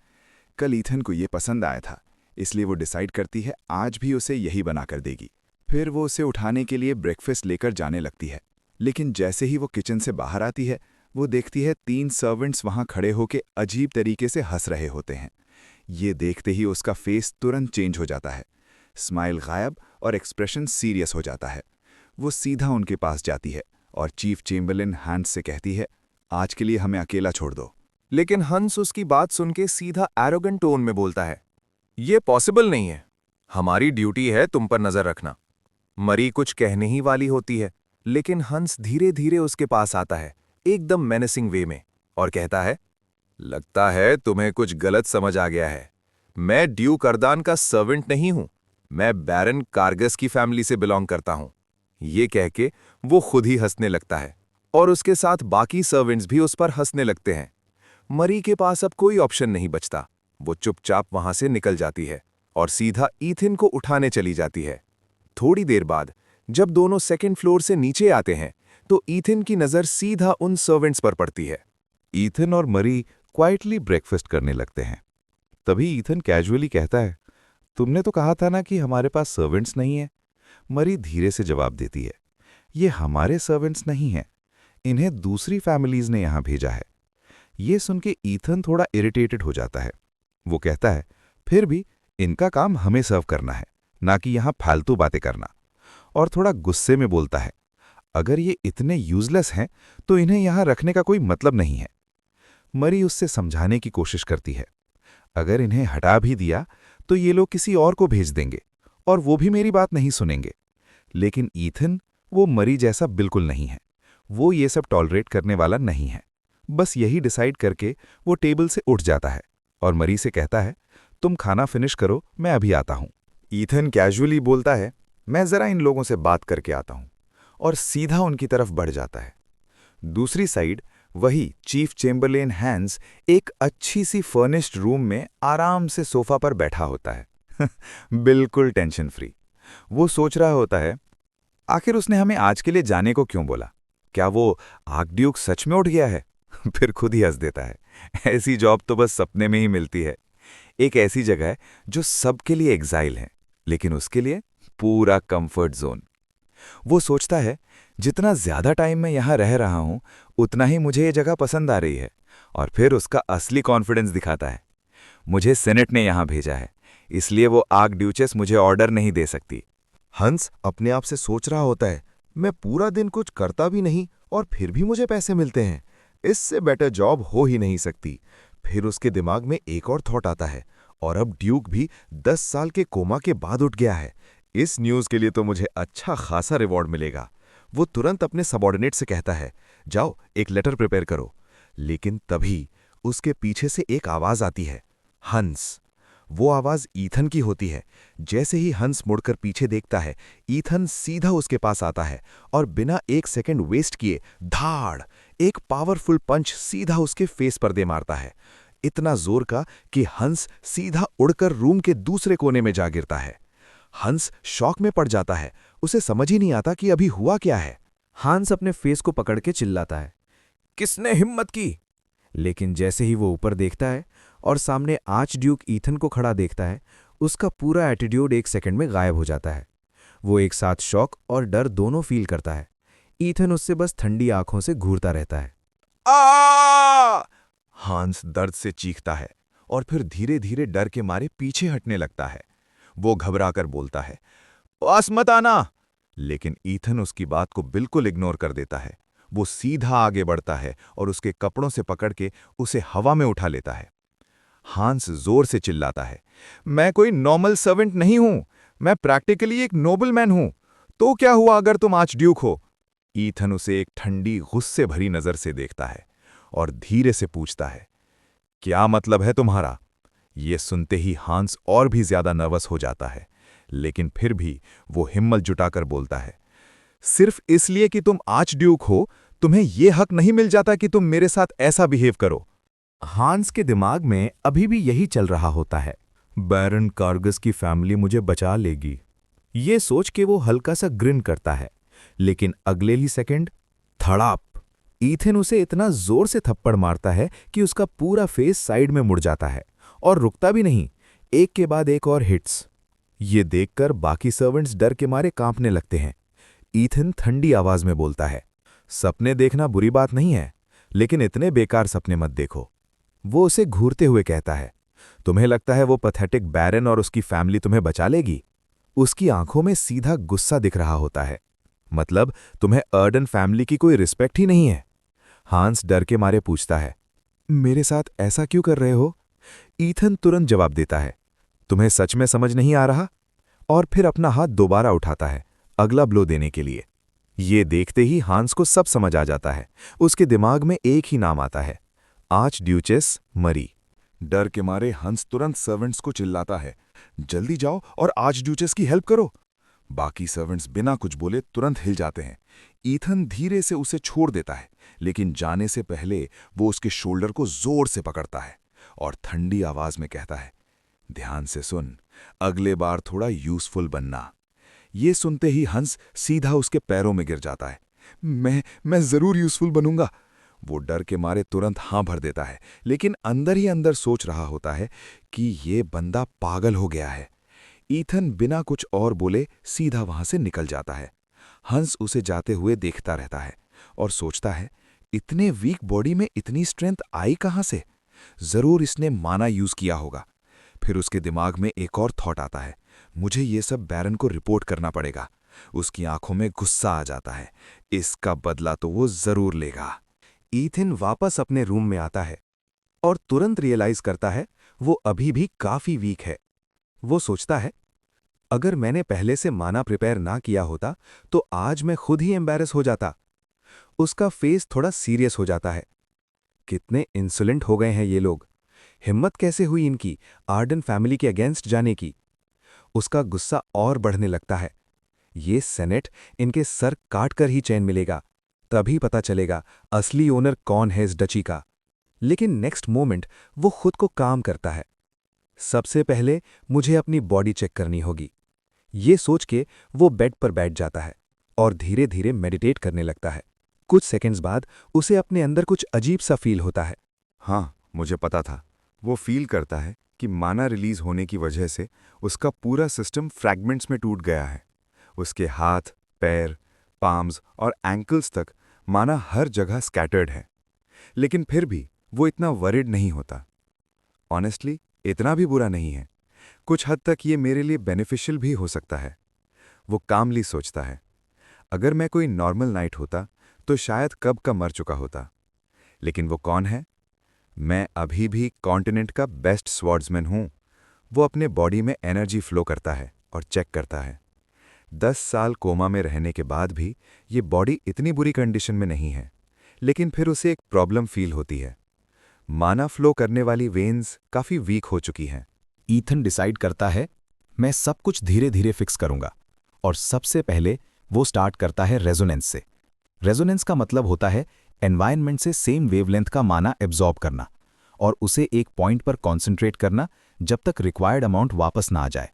कल ईथन को ये पसंद आया था, इसलिए वो डिसाइड करती है आज भी उसे यही बनाकर देगी। फिर वो उसे उठाने के लिए ब्रेकफास्ट लेकर जाने लगती है। लेकिन जैसे ही वो किचन से बाहर आती है, वो देखती है 3 सर्वेंट्स वहां खड़े होकर अजीब तरीके से हंस रहे होते हैं। ये देखते ही उसका फेस तुरंत चेंज हो जाता है। स्माइल गायब और एक्सप्रेशन सीरियस हो जाता है। वो सीधा उनके पास जाती है और चीफ चेम्बरलिन हंस से कहती है, आज के लिए हमें अकेला छोड़ दो। लेकिन हंस उसकी बात सुन के सीधा एरोगेंट टोन में बोलता है, ये पॉसिबल नहीं है, हमारी ड्यूटी है तुम पर नजर रखना। मरी कुछ कहने ही वाली होती है, लेकिन हंस धीरे धीरे उसके पास आता है, एकदम मेनेसिंग वे में, और कहता है, लगता है तुम्हें कुछ गलत समझ आ गया है। मैं ड्यू करदान का सर्वेंट नहीं हूं, मैं बैरन कारगस की फैमिली से बिलोंग करता हूं। ये कह के वो खुद ही हंसने लगता है और उसके साथ बाकी सर्वेंट्स भी उस पर हंसने लगते हैं। मरी के पास अब कोई ऑप्शन नहीं बचता। वो चुपचाप वहां से निकल जाती है और सीधा ईथिन को उठाने चली जाती है। थोड़ी देर बाद जब दोनों सेकंड फ्लोर से नीचे आते हैं तो ईथिन की नज़र सीधा उन सर्वेंट्स पर पड़ती है। ईथन और मरी क्वाइटली ब्रेकफास्ट करने लगते हैं। तभी ईथन कैजुअली कहता है, तुमने तो कहा था ना कि हमारे पास सर्वेंट्स नहीं है। मरी धीरे से जवाब देती है, ये हमारे सर्वेंट्स नहीं हैं, इन्हें दूसरी फैमिलीज ने यहां भेजा है। ये सुन के ईथन थोड़ा इरिटेटेड हो जाता है। वो कहता है, फिर भी इनका काम हमें सर्व करना है, ना कि यहां फालतू बातें करना। और थोड़ा गुस्से में बोलता है, अगर ये इतने यूजलेस हैं तो इन्हें यहां रखने का कोई मतलब नहीं है। मरी उससे समझाने की कोशिश करती है, अगर इन्हें हटा भी दिया तो ये लोग किसी और को भेज देंगे और वो भी मेरी बात नहीं सुनेंगे। लेकिन ईथन वो मरी जैसा बिल्कुल नहीं है। वो ये सब टॉलरेट करने वाला नहीं है। बस यही डिसाइड करके वो टेबल से उठ जाता है और मरी से कहता है, तुम खाना फिनिश करो, मैं अभी आता हूं। ईथन कैजुअली बोलता है, मैं जरा इन लोगों से बात करके आता हूं, और सीधा उनकी तरफ बढ़ जाता है। दूसरी साइड वही चीफ चेम्बरलेन हैंस एक अच्छी सी फर्निश्ड रूम में आराम से सोफा पर बैठा होता है बिल्कुल टेंशन फ्री। वो सोच रहा होता है, आखिर उसने हमें आज के लिए जाने को क्यों बोला? क्या वो आर्कड्यूक सच में उठ गया है? फिर खुद ही हंस देता है, ऐसी जॉब तो बस सपने में ही मिलती है। एक ऐसी जगह जो सबके लिए एग्जाइल है, लेकिन उसके लिए पूरा कंफर्ट जोन। वो सोचता है, जितना ज्यादा टाइम मैं यहां रह रहा हूं उतना ही मुझे ये जगह पसंद आ रही है। और फिर उसका असली कॉन्फिडेंस दिखाता है, मुझे सेनेट ने यहां भेजा है, इसलिए वो आर्कड्यूचेस मुझे ऑर्डर नहीं दे सकती। हंस अपने आप से सोच रहा होता है, मैं पूरा दिन कुछ करता भी नहीं और फिर भी मुझे पैसे मिलते हैं, इससे बेटर जॉब हो ही नहीं सकती। फिर उसके दिमाग में एक और थॉट आता है, और अब ड्यूक भी 10 साल के कोमा के बाद उठ गया है। इस न्यूज़ के लिए तो मुझे अच्छा खासा रिवॉर्ड मिलेगा। वो तुरंत अपने सबॉर्डिनेट से कहता है, जाओ एक लेटर प्रिपेयर करो। लेकिन तभी उसके पीछे से एक आवाज आती है, हंस। वो आवाज ईथन की होती है। जैसे ही हंस मुड़कर पीछे देखता है, ईथन सीधा उसके पास आता है और बिना एक सेकंड वेस्ट किए धाड़ एक पावरफुल पंच सीधा उसके फेस पर दे मारता है, इतना जोर का कि हंस सीधा उड़कर रूम के दूसरे कोने में जा गिरता है। हंस शॉक में पड़ जाता है, उसे समझ ही नहीं आता कि अभी हुआ क्या है। हांस अपने फेस को पकड़ के चिल्लाता है, किसने हिम्मत की? लेकिन जैसे ही वो ऊपर देखता है और सामने आर्चड्यूक ईथन को खड़ा देखता है, उसका पूरा एटीट्यूड एक सेकंड में गायब हो जाता है। वो एक साथ शॉक और डर दोनों फील करता है। ईथन उससे बस ठंडी आंखों से घूरता रहता है। आ! हांस दर्द से चीखता है और फिर धीरे धीरे डर के मारे पीछे हटने लगता है। वो घबराकर बोलता है, पास मत आना। लेकिन ईथन उसकी बात को बिल्कुल इग्नोर कर देता है। वो सीधा आगे बढ़ता है और उसके कपड़ों से पकड़ के उसे हवा में उठा लेता है। हांस जोर से चिल्लाता है, मैं कोई नॉर्मल सर्वेंट नहीं हूं, मैं प्रैक्टिकली एक नोबलमैन हूं। तो क्या हुआ अगर तुम आर्चड्यूक हो? ईथन उसे एक ठंडी गुस्से भरी नजर से देखता है और धीरे से पूछता है, क्या मतलब है तुम्हारा? ये सुनते ही हांस और भी ज्यादा नर्वस हो जाता है, लेकिन फिर भी वो हिम्मत जुटाकर बोलता है, सिर्फ इसलिए कि तुम आर्चड्यूक हो, तुम्हें ये हक नहीं मिल जाता कि तुम मेरे साथ ऐसा बिहेव करो। हांस के दिमाग में अभी भी यही चल रहा होता है, बैरन कार्गस की फैमिली मुझे बचा लेगी। ये सोच के वो हल्का सा ग्रिन करता है, लेकिन अगले ही सेकंड धड़ाप ईथन उसे इतना जोर से थप्पड़ मारता है कि उसका पूरा फेस साइड में मुड़ जाता है और रुकता भी नहीं, एक के बाद एक और हिट्स। ये देखकर बाकी सर्वेंट्स डर के मारे कांपने लगते हैं। ईथन ठंडी आवाज में बोलता है, सपने देखना बुरी बात नहीं है, लेकिन इतने बेकार सपने मत देखो। वो उसे घूरते हुए कहता है, तुम्हें लगता है वो पैथेटिक बैरन और उसकी फैमिली तुम्हें बचा लेगी? उसकी आंखों में सीधा गुस्सा दिख रहा होता है, मतलब तुम्हें अर्डन फैमिली की कोई रिस्पेक्ट ही नहीं है। हांस डर के मारे पूछता है, मेरे साथ ऐसा क्यों कर रहे हो? ईथन तुरंत जवाब देता है, तुम्हें सच में समझ नहीं आ रहा? और फिर अपना हाथ दोबारा उठाता है अगला ब्लो देने के लिए। ये देखते ही हांस को सब समझ आ जाता है। उसके दिमाग में एक ही नाम आता है, आर्चड्यूचेस मरी। डर के मारे हंस तुरंत सर्वेंट्स को चिल्लाता है, जल्दी जाओ और आर्चड्यूचेस की हेल्प करो। बाकी सर्वेंट्स बिना कुछ बोले तुरंत हिल जाते हैं। ईथन धीरे से उसे छोड़ देता है, लेकिन जाने से पहले वो उसके शोल्डर को जोर से पकड़ता है। और ठंडी आवाज में कहता है, ध्यान से सुन, अगले बार थोड़ा यूजफुल बनना। ये सुनते ही हंस सीधा उसके पैरों में गिर जाता है। मैं जरूर यूजफुल बनूंगा। वो डर के मारे तुरंत हाँ भर देता है, लेकिन अंदर ही अंदर सोच रहा होता है कि ये बंदा पागल हो गया है। ईथन बिना कुछ और बोले सीधा वहां से निकल जाता है। हंस उसे जाते हुए देखता रहता है और सोचता है, इतने वीक बॉडी में इतनी स्ट्रेंथ आई कहां से? जरूर इसने माना यूज किया होगा। फिर उसके दिमाग में एक और थॉट आता है, मुझे ये सब बैरन को रिपोर्ट करना पड़ेगा। उसकी आंखों में गुस्सा आ जाता है, इसका बदला तो वो जरूर लेगा। ईथन वापस अपने रूम में आता है और तुरंत रियलाइज करता है वो अभी भी काफी वीक है। वो सोचता है, अगर मैंने पहले से माना प्रिपेयर ना किया होता तो आज मैं खुद ही एम्बैरस हो जाता। उसका फेस थोड़ा सीरियस हो जाता है। कितने इंसोलेंट हो गए हैं ये लोग। हिम्मत कैसे हुई इनकी आर्डन फैमिली के अगेंस्ट जाने की। उसका गुस्सा और बढ़ने लगता है। ये सेनेट इनके सर काट कर ही चैन मिलेगा, तभी पता चलेगा असली ओनर कौन है इस डची का। लेकिन नेक्स्ट मोमेंट वो खुद को काम करता है। सबसे पहले मुझे अपनी बॉडी चेक करनी होगी। ये सोच के वो बेड पर बैठ जाता है और धीरे धीरे मेडिटेट करने लगता है। कुछ सेकंड्स बाद उसे अपने अंदर कुछ अजीब सा फील होता है। हाँ, मुझे पता था। वो फील करता है कि माना रिलीज होने की वजह से उसका पूरा सिस्टम फ्रैगमेंट्स में टूट गया है। उसके हाथ, पैर, पाम्स और एंकल्स तक माना हर जगह स्कैटर्ड है। लेकिन फिर भी वो इतना वरिड नहीं होता। ऑनेस्टली इतना भी बुरा नहीं है। कुछ हद तक ये मेरे लिए बेनिफिशियल भी हो सकता है। वो कामली सोचता है, अगर मैं कोई नॉर्मल नाइट होता तो शायद कब का मर चुका होता। लेकिन वो कौन है? मैं अभी भी कॉन्टिनेंट का बेस्ट स्वॉर्ड्समैन हूं। वो अपने बॉडी में एनर्जी फ्लो करता है और चेक करता है। 10 साल कोमा में रहने के बाद भी ये बॉडी इतनी बुरी कंडीशन में नहीं है। लेकिन फिर उसे एक प्रॉब्लम फील होती है। माना फ्लो करने वाली वेन्स काफी वीक हो चुकी हैं। ईथन डिसाइड करता है, मैं सब कुछ धीरे धीरे फिक्स करूंगा। और सबसे पहले वो स्टार्ट करता है रेजोनेंस से। रेजोनेंस का मतलब होता है एनवायरनमेंट से सेम वेवलेंथ का माना एब्जॉर्ब करना और उसे एक पॉइंट पर कॉन्सेंट्रेट करना जब तक रिक्वायर्ड अमाउंट वापस ना आ जाए।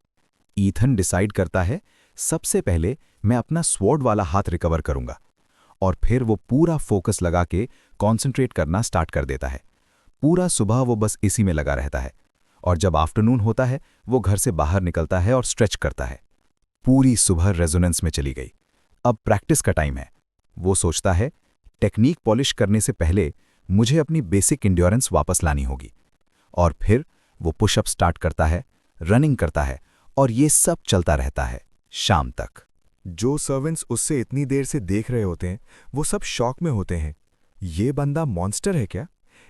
ईथन डिसाइड करता है, सबसे पहले मैं अपना स्वॉर्ड वाला हाथ रिकवर करूंगा। और फिर वो पूरा फोकस लगा के कॉन्सेंट्रेट करना स्टार्ट कर देता है। पूरा सुबह वो बस इसी में लगा रहता है और जब आफ्टरनून होता है वो घर से बाहर निकलता है और स्ट्रेच करता है। पूरी सुबह रेजोनेंस में चली गई। अब प्रैक्टिस का टाइम है। वो सोचता है, टेक्निक पॉलिश करने से पहले मुझे अपनी बेसिक इंड्योरेंस वापस लानी होगी। और फिर वो पुशअप स्टार्ट करता है, रनिंग करता है और ये सब चलता रहता है शाम तक। जो सर्वेंट्स उससे इतनी देर से देख रहे होते हैं वो सब शॉक में होते हैं। ये बंदा मॉन्स्टर है क्या?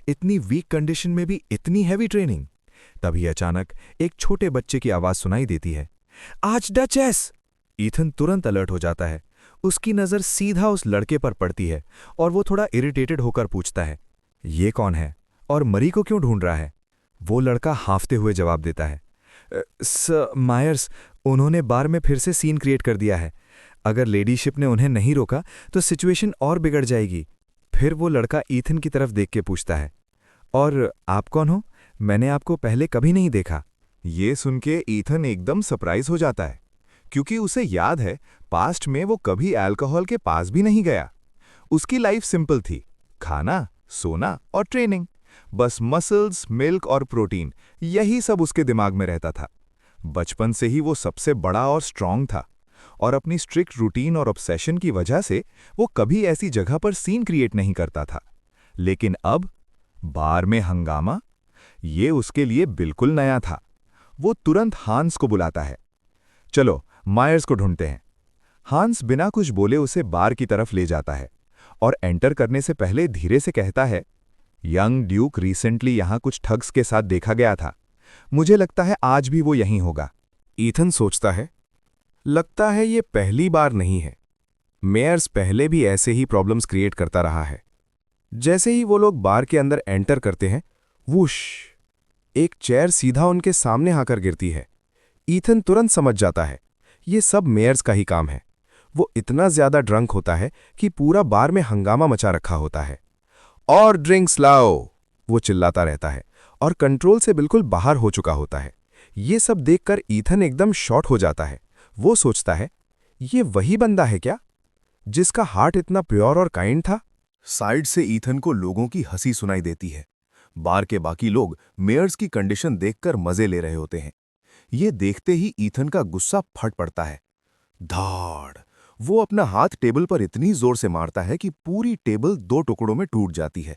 इतनी वीक कंडीशन में भी इतनी हैवी ट्रेनिंग। तभी अचानक एक छोटे बच्चे की आवाज सुनाई देती है, आज डचेस! ईथन तुरंत अलर्ट हो जाता है। उसकी नजर सीधा उस लड़के पर पड़ती है और वो थोड़ा इरिटेटेड होकर पूछता है, ये कौन है और मरी को क्यों ढूंढ रहा है? वो लड़का हांफते हुए जवाब देता है, सर मायर्स, उन्होंने बार में फिर से सीन क्रिएट कर दिया है। अगर लेडीशिप ने उन्हें नहीं रोका तो सिचुएशन और बिगड़ जाएगी। फिर वो लड़का ईथन की तरफ देख के पूछता है, और आप कौन हो? मैंने आपको पहले कभी नहीं देखा। ये सुन के ईथन एकदम सरप्राइज हो जाता है, क्योंकि उसे याद है पास्ट में वो कभी अल्कोहल के पास भी नहीं गया। उसकी लाइफ सिंपल थी, खाना, सोना और ट्रेनिंग। बस मसल्स, मिल्क और प्रोटीन, यही सब उसके दिमाग में रहता था। बचपन से ही वो सबसे बड़ा और स्ट्रांग था और अपनी स्ट्रिक्ट रूटीन और ऑब्सेशन की वजह से वो कभी ऐसी जगह पर सीन क्रिएट नहीं करता था। लेकिन अब बार में हंगामा, ये उसके लिए बिल्कुल नया था। वो तुरंत हांस को बुलाता है, चलो मायर्स को ढूंढते हैं। हांस बिना कुछ बोले उसे बार की तरफ ले जाता है और एंटर करने से पहले धीरे से कहता है, यंग ड्यूक रिसेंटली यहां कुछ ठग्स के साथ देखा गया था। मुझे लगता है आज भी वो यहीं होगा। ईथन सोचता है, लगता है ये पहली बार नहीं है। मेयर्स पहले भी ऐसे ही प्रॉब्लम्स क्रिएट करता रहा है। जैसे ही वो लोग बार के अंदर एंटर करते हैं, वुश, एक चेयर सीधा उनके सामने आकर गिरती है। ईथन तुरंत समझ जाता है ये सब मेयर्स का ही काम है। वो इतना ज्यादा ड्रंक होता है कि पूरा बार में हंगामा मचा रखा होता है। और ड्रिंक्स लाओ, वो चिल्लाता रहता है और कंट्रोल से बिल्कुल बाहर हो चुका होता है। ये सब देखकर ईथन एकदम शॉर्ट हो जाता है। वो सोचता है, ये वही बंदा है क्या जिसका हार्ट इतना प्योर और काइंड था? साइड से ईथन को लोगों की हंसी सुनाई देती है। बार के बाकी लोग मेयर्स की कंडीशन देखकर मजे ले रहे होते हैं। ये देखते ही ईथन का गुस्सा फट पड़ता है। धाड़! वो अपना हाथ टेबल पर इतनी जोर से मारता है कि पूरी टेबल 2 टुकड़ों में टूट जाती है।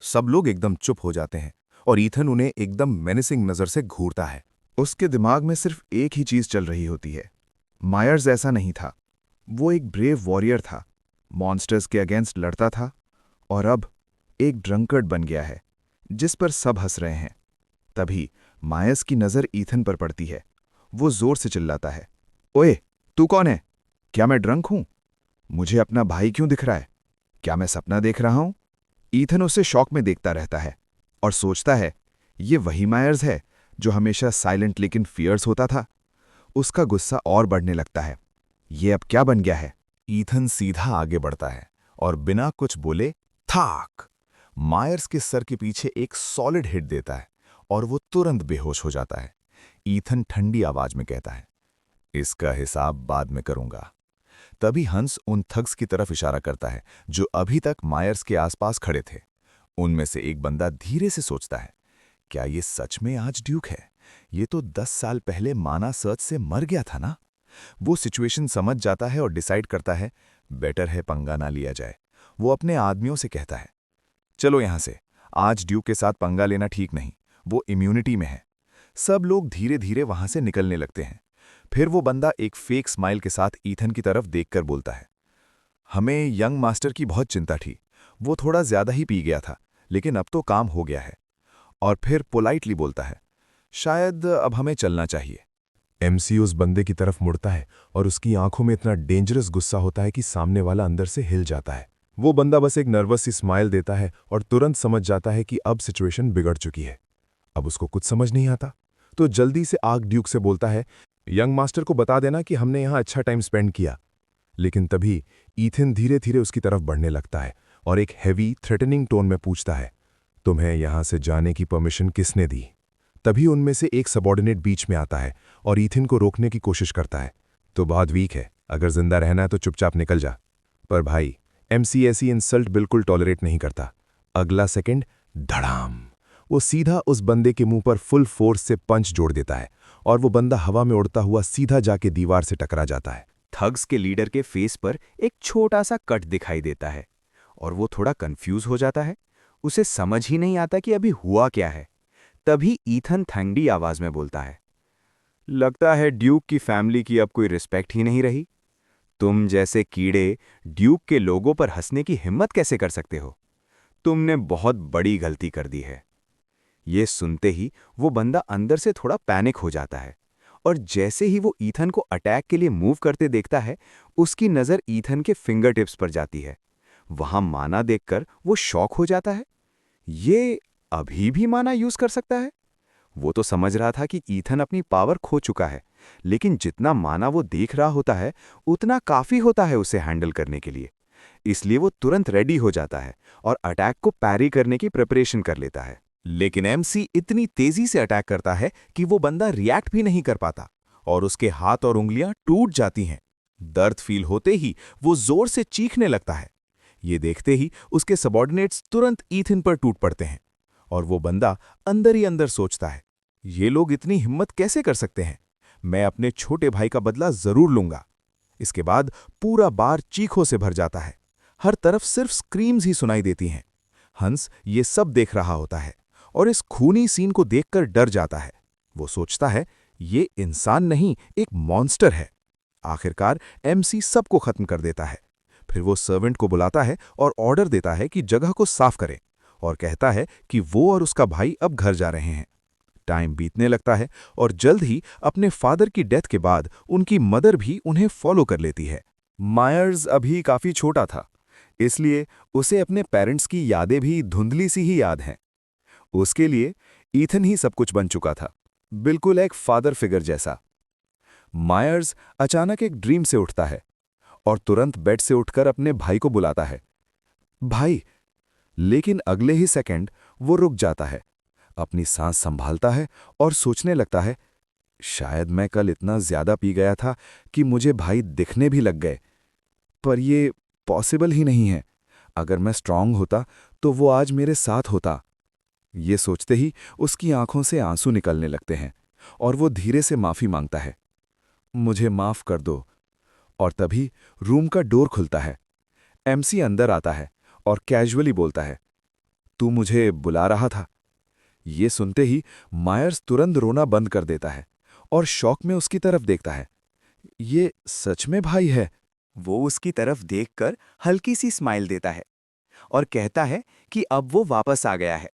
सब लोग एकदम चुप हो जाते हैं और ईथन उन्हें एकदम मेनेसिंग नजर से घूरता है। उसके दिमाग में सिर्फ एक ही चीज चल रही होती है। मायर्स ऐसा नहीं था। वो एक ब्रेव वॉरियर था, मॉन्स्टर्स के अगेंस्ट लड़ता था, और अब एक ड्रंकर्ड बन गया है जिस पर सब हंस रहे हैं। तभी मायर्स की नज़र ईथन पर पड़ती है। वो जोर से चिल्लाता है, ओए, तू कौन है? क्या मैं ड्रंक हूं? मुझे अपना भाई क्यों दिख रहा है? क्या मैं सपना देख रहा हूं? ईथन उसे शॉक में देखता रहता है और सोचता है, ये वही मायर्स है जो हमेशा साइलेंट लेकिन फियर्स होता था। उसका गुस्सा और बढ़ने लगता है। ये अब क्या बन गया है? ईथन सीधा आगे बढ़ता है और बिना कुछ बोले थाक मायर्स के सर के पीछे एक सॉलिड हिट देता है और वो तुरंत बेहोश हो जाता है। ईथन ठंडी आवाज में कहता है, इसका हिसाब बाद में करूंगा। तभी हंस उन थग्स की तरफ इशारा करता है जो अभी तक मायर्स के आसपास खड़े थे। उनमें से एक बंदा धीरे से सोचता है, क्या ये सच में आज ड्यूक है? ये तो 10 साल पहले माना सर्च से मर गया था ना? वो सिचुएशन समझ जाता है और डिसाइड करता है, बेटर है पंगा ना लिया जाए। वो अपने आदमियों से कहता है, चलो यहां से, आज ड्यूक के साथ पंगा लेना ठीक नहीं, वो इम्यूनिटी में है। सब लोग धीरे धीरे वहां से निकलने लगते हैं। फिर वो बंदा एक फेक स्माइल के साथ ईथन की तरफ देखकर बोलता है, हमें यंग मास्टर की बहुत चिंता थी। वो थोड़ा ज्यादा ही पी गया था, लेकिन अब तो काम हो गया है। और फिर पोलाइटली बोलता है, शायद अब हमें चलना चाहिए। एमसी उस बंदे की तरफ मुड़ता है और उसकी आंखों में इतना डेंजरस गुस्सा होता है कि सामने वाला अंदर से हिल जाता है। वो बंदा बस एक नर्वस सी स्माइल देता है और तुरंत समझ जाता है कि अब सिचुएशन बिगड़ चुकी है। अब उसको कुछ समझ नहीं आता, तो जल्दी से आग ड्यूक से बोलता है, यंग मास्टर को बता देना कि हमने यहां अच्छा टाइम स्पेंड किया। लेकिन तभी ईथन धीरे धीरे उसकी तरफ बढ़ने लगता है और एक हैवी थ्रेटनिंग टोन में पूछता है, तुम्हें यहां से जाने की परमिशन किसने दी? तभी उनमें से एक सबॉर्डिनेट बीच में आता है और ईथन को रोकने की कोशिश करता है, तो बहुत वीक है, अगर जिंदा रहना है तो चुपचाप निकल जा। पर भाई, एमसी ऐसी इंसल्ट बिल्कुल टॉलरेट नहीं करता। अगला सेकंड धड़ाम, वो सीधा उस बंदे के मुंह पर फुल फोर्स से पंच जोड़ देता है और वो बंदा हवा में उड़ता हुआ सीधा जाके दीवार से टकरा जाता है। थग्स के लीडर के फेस पर एक छोटा सा कट दिखाई देता है और वो थोड़ा कंफ्यूज हो जाता है। उसे समझ ही नहीं आता कि अभी हुआ क्या है। तभी ईथन ठंडी आवाज में बोलता है, लगता है ड्यूक की फैमिली की अब कोई रिस्पेक्ट ही नहीं रही। तुम जैसे कीड़े ड्यूक के लोगों पर हंसने की हिम्मत कैसे कर सकते हो? तुमने बहुत बड़ी गलती कर दी है। ये सुनते ही वो बंदा अंदर से थोड़ा पैनिक हो जाता है और जैसे ही वो ईथन को अटैक के लिए मूव करते देखता है, उसकी नज़र ईथन के फिंगर टिप्स पर जाती है। वहां माना देखकर वो शॉक हो जाता है। ये अभी भी माना यूज कर सकता है? वो तो समझ रहा था कि ईथन अपनी पावर खो चुका है, लेकिन जितना माना वो देख रहा होता है उतना काफी होता है उसे हैंडल करने के लिए। इसलिए वो तुरंत रेडी हो जाता है और अटैक को पैरी करने की प्रिपरेशन कर लेता है। लेकिन एमसी इतनी तेजी से अटैक करता है कि वो बंदा रिएक्ट भी नहीं कर पाता और उसके हाथ और उंगलियां टूट जाती हैं। दर्द फील होते ही वो जोर से चीखने लगता है। ये देखते ही उसके सबॉर्डिनेट्स तुरंत ईथन पर टूट पड़ते हैं और वो बंदा अंदर ही अंदर सोचता है, ये लोग इतनी हिम्मत कैसे कर सकते हैं? मैं अपने छोटे भाई का बदला जरूर लूंगा। इसके बाद पूरा बार चीखों से भर जाता है। हर तरफ सिर्फ स्क्रीम्स ही सुनाई देती हैं। हंस ये सब देख रहा होता है और इस खूनी सीन को देखकर डर जाता है। वो सोचता है, ये इंसान नहीं, एक मॉन्स्टर है। आखिरकार एमसी सबको खत्म कर देता है। फिर वो सर्वेंट को बुलाता है और ऑर्डर देता है कि जगह को साफ करें और कहता है कि वो और उसका भाई अब घर जा रहे हैं। टाइम बीतने लगता है और जल्द ही अपने फादर की डेथ के बाद उनकी मदर भी उन्हें फॉलो कर लेती है। मायर्स अभी काफी छोटा था, इसलिए उसे अपने पेरेंट्स की यादें भी धुंधली सी ही याद हैं। उसके लिए ईथन ही सब कुछ बन चुका था, बिल्कुल एक फादर फिगर जैसा। मायर्स अचानक एक ड्रीम से उठता है और तुरंत बेड से उठकर अपने भाई को बुलाता है, भाई। लेकिन अगले ही सेकंड वो रुक जाता है। अपनी सांस संभालता है और सोचने लगता है, शायद मैं कल इतना ज्यादा पी गया था कि मुझे भाई दिखने भी लग गए। पर ये पॉसिबल ही नहीं है। अगर मैं स्ट्रांग होता तो वो आज मेरे साथ होता। ये सोचते ही उसकी आंखों से आंसू निकलने लगते हैं और वो धीरे से माफी मांगता है, मुझे माफ कर दो। और तभी रूम का डोर खुलता है। एमसी अंदर आता है और कैजुअली बोलता है, तू मुझे बुला रहा था? ये सुनते ही मायर्स तुरंत रोना बंद कर देता है और शौक में उसकी तरफ देखता है। ये सच में भाई है? वो उसकी तरफ देखकर हल्की सी स्माइल देता है और कहता है कि अब वो वापस आ गया है।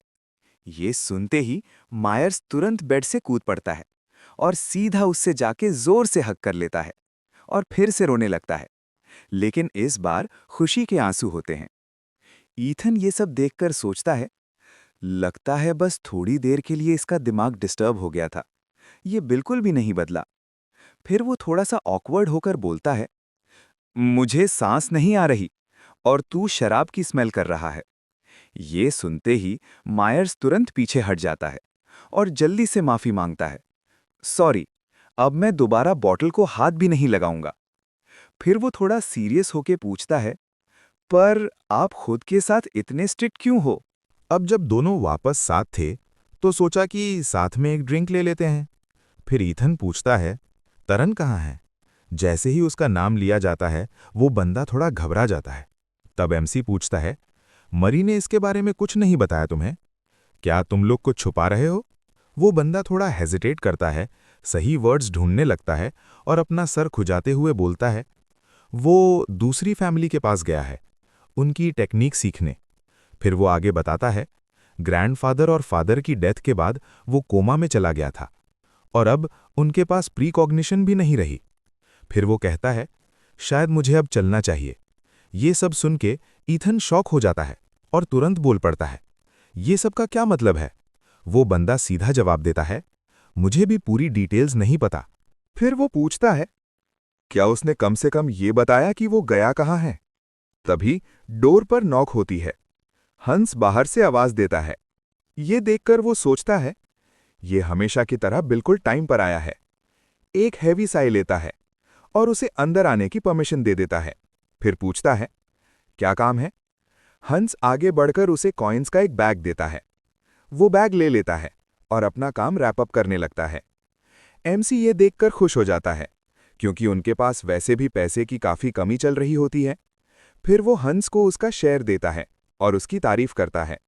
ये सुनते ही मायर्स तुरंत बेड से कूद पड़ता है और सीधा उससे जाके जोर से हग कर लेता है और फिर से रोने लगता है। लेकिन इस बार खुशी के आंसू होते हैं। ईथन ये सब देखकर सोचता है, लगता है बस थोड़ी देर के लिए इसका दिमाग डिस्टर्ब हो गया था, ये बिल्कुल भी नहीं बदला। फिर वो थोड़ा सा ऑकवर्ड होकर बोलता है, मुझे सांस नहीं आ रही और तू शराब की स्मेल कर रहा है। ये सुनते ही मायर्स तुरंत पीछे हट जाता है और जल्दी से माफी मांगता है, सॉरी, अब मैं दोबारा बॉटल को हाथ भी नहीं लगाऊंगा। फिर वो थोड़ा सीरियस होके पूछता है, पर आप खुद के साथ इतने स्ट्रिक्ट क्यों हो? अब जब दोनों वापस साथ थे तो सोचा कि साथ में एक ड्रिंक ले लेते हैं। फिर ईथन पूछता है, तरन कहाँ है? जैसे ही उसका नाम लिया जाता है वो बंदा थोड़ा घबरा जाता है। तब एमसी पूछता है, मरी ने इसके बारे में कुछ नहीं बताया तुम्हें? क्या तुम लोग कुछ छुपा रहे हो? वो बंदा थोड़ा हेजिटेट करता है, सही वर्ड्स ढूंढने लगता है और अपना सर खुजाते हुए बोलता है, वो दूसरी फैमिली के पास गया है, उनकी टेक्निक सीखने। फिर वो आगे बताता है, ग्रैंडफादर और फादर की डेथ के बाद वो कोमा में चला गया था और अब उनके पास प्रीकॉग्निशन भी नहीं रही। फिर वो कहता है, शायद मुझे अब चलना चाहिए। ये सब सुन के ईथन शॉक हो जाता है और तुरंत बोल पड़ता है, ये सब का क्या मतलब है? वो बंदा सीधा जवाब देता है, मुझे भी पूरी डिटेल्स नहीं पता। फिर वो पूछता है, क्या उसने कम से कम ये बताया कि वो गया कहाँ है? तभी डोर पर नॉक होती है। हंस बाहर से आवाज देता है। ये देखकर वो सोचता है, ये हमेशा की तरह बिल्कुल टाइम पर आया है। एक हैवी साई लेता है और उसे अंदर आने की परमिशन दे देता है। फिर पूछता है, क्या काम है? हंस आगे बढ़कर उसे कॉइन्स का एक बैग देता है। वो बैग ले लेता है और अपना काम रैप अप करने लगता है। एमसी ये देखकर खुश हो जाता है, क्योंकि उनके पास वैसे भी पैसे की काफी कमी चल रही होती है। फिर वो हंस को उसका शेयर देता है और उसकी तारीफ करता है।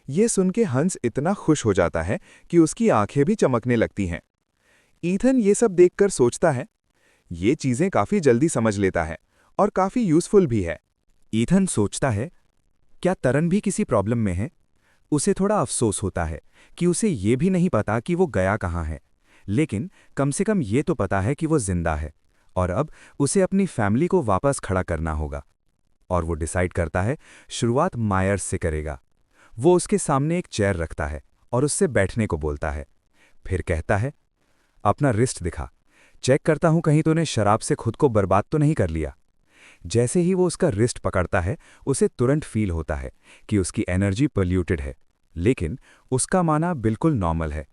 ये सुन के हंस इतना खुश हो जाता है कि उसकी आंखें भी चमकने लगती हैं। ईथन ये सब देखकर सोचता है, ये चीजें काफी जल्दी समझ लेता है और काफी यूजफुल भी है। ईथन सोचता है, क्या तरन भी किसी प्रॉब्लम में है? उसे थोड़ा अफसोस होता है कि उसे ये भी नहीं पता कि वो गया कहाँ है, लेकिन कम से कम ये तो पता है कि वो जिंदा है और अब उसे अपनी फैमिली को वापस खड़ा करना होगा। और वो डिसाइड करता है, शुरुआत मायर्स से करेगा। वो उसके सामने एक चेयर रखता है और उससे बैठने को बोलता है। फिर कहता है, अपना रिस्ट दिखा, चेक करता हूं कहीं तूने शराब से खुद को बर्बाद तो नहीं कर लिया। जैसे ही वो उसका रिस्ट पकड़ता है, उसे तुरंत फील होता है कि उसकी एनर्जी पोल्यूटेड है, लेकिन उसका माना बिल्कुल नॉर्मल है।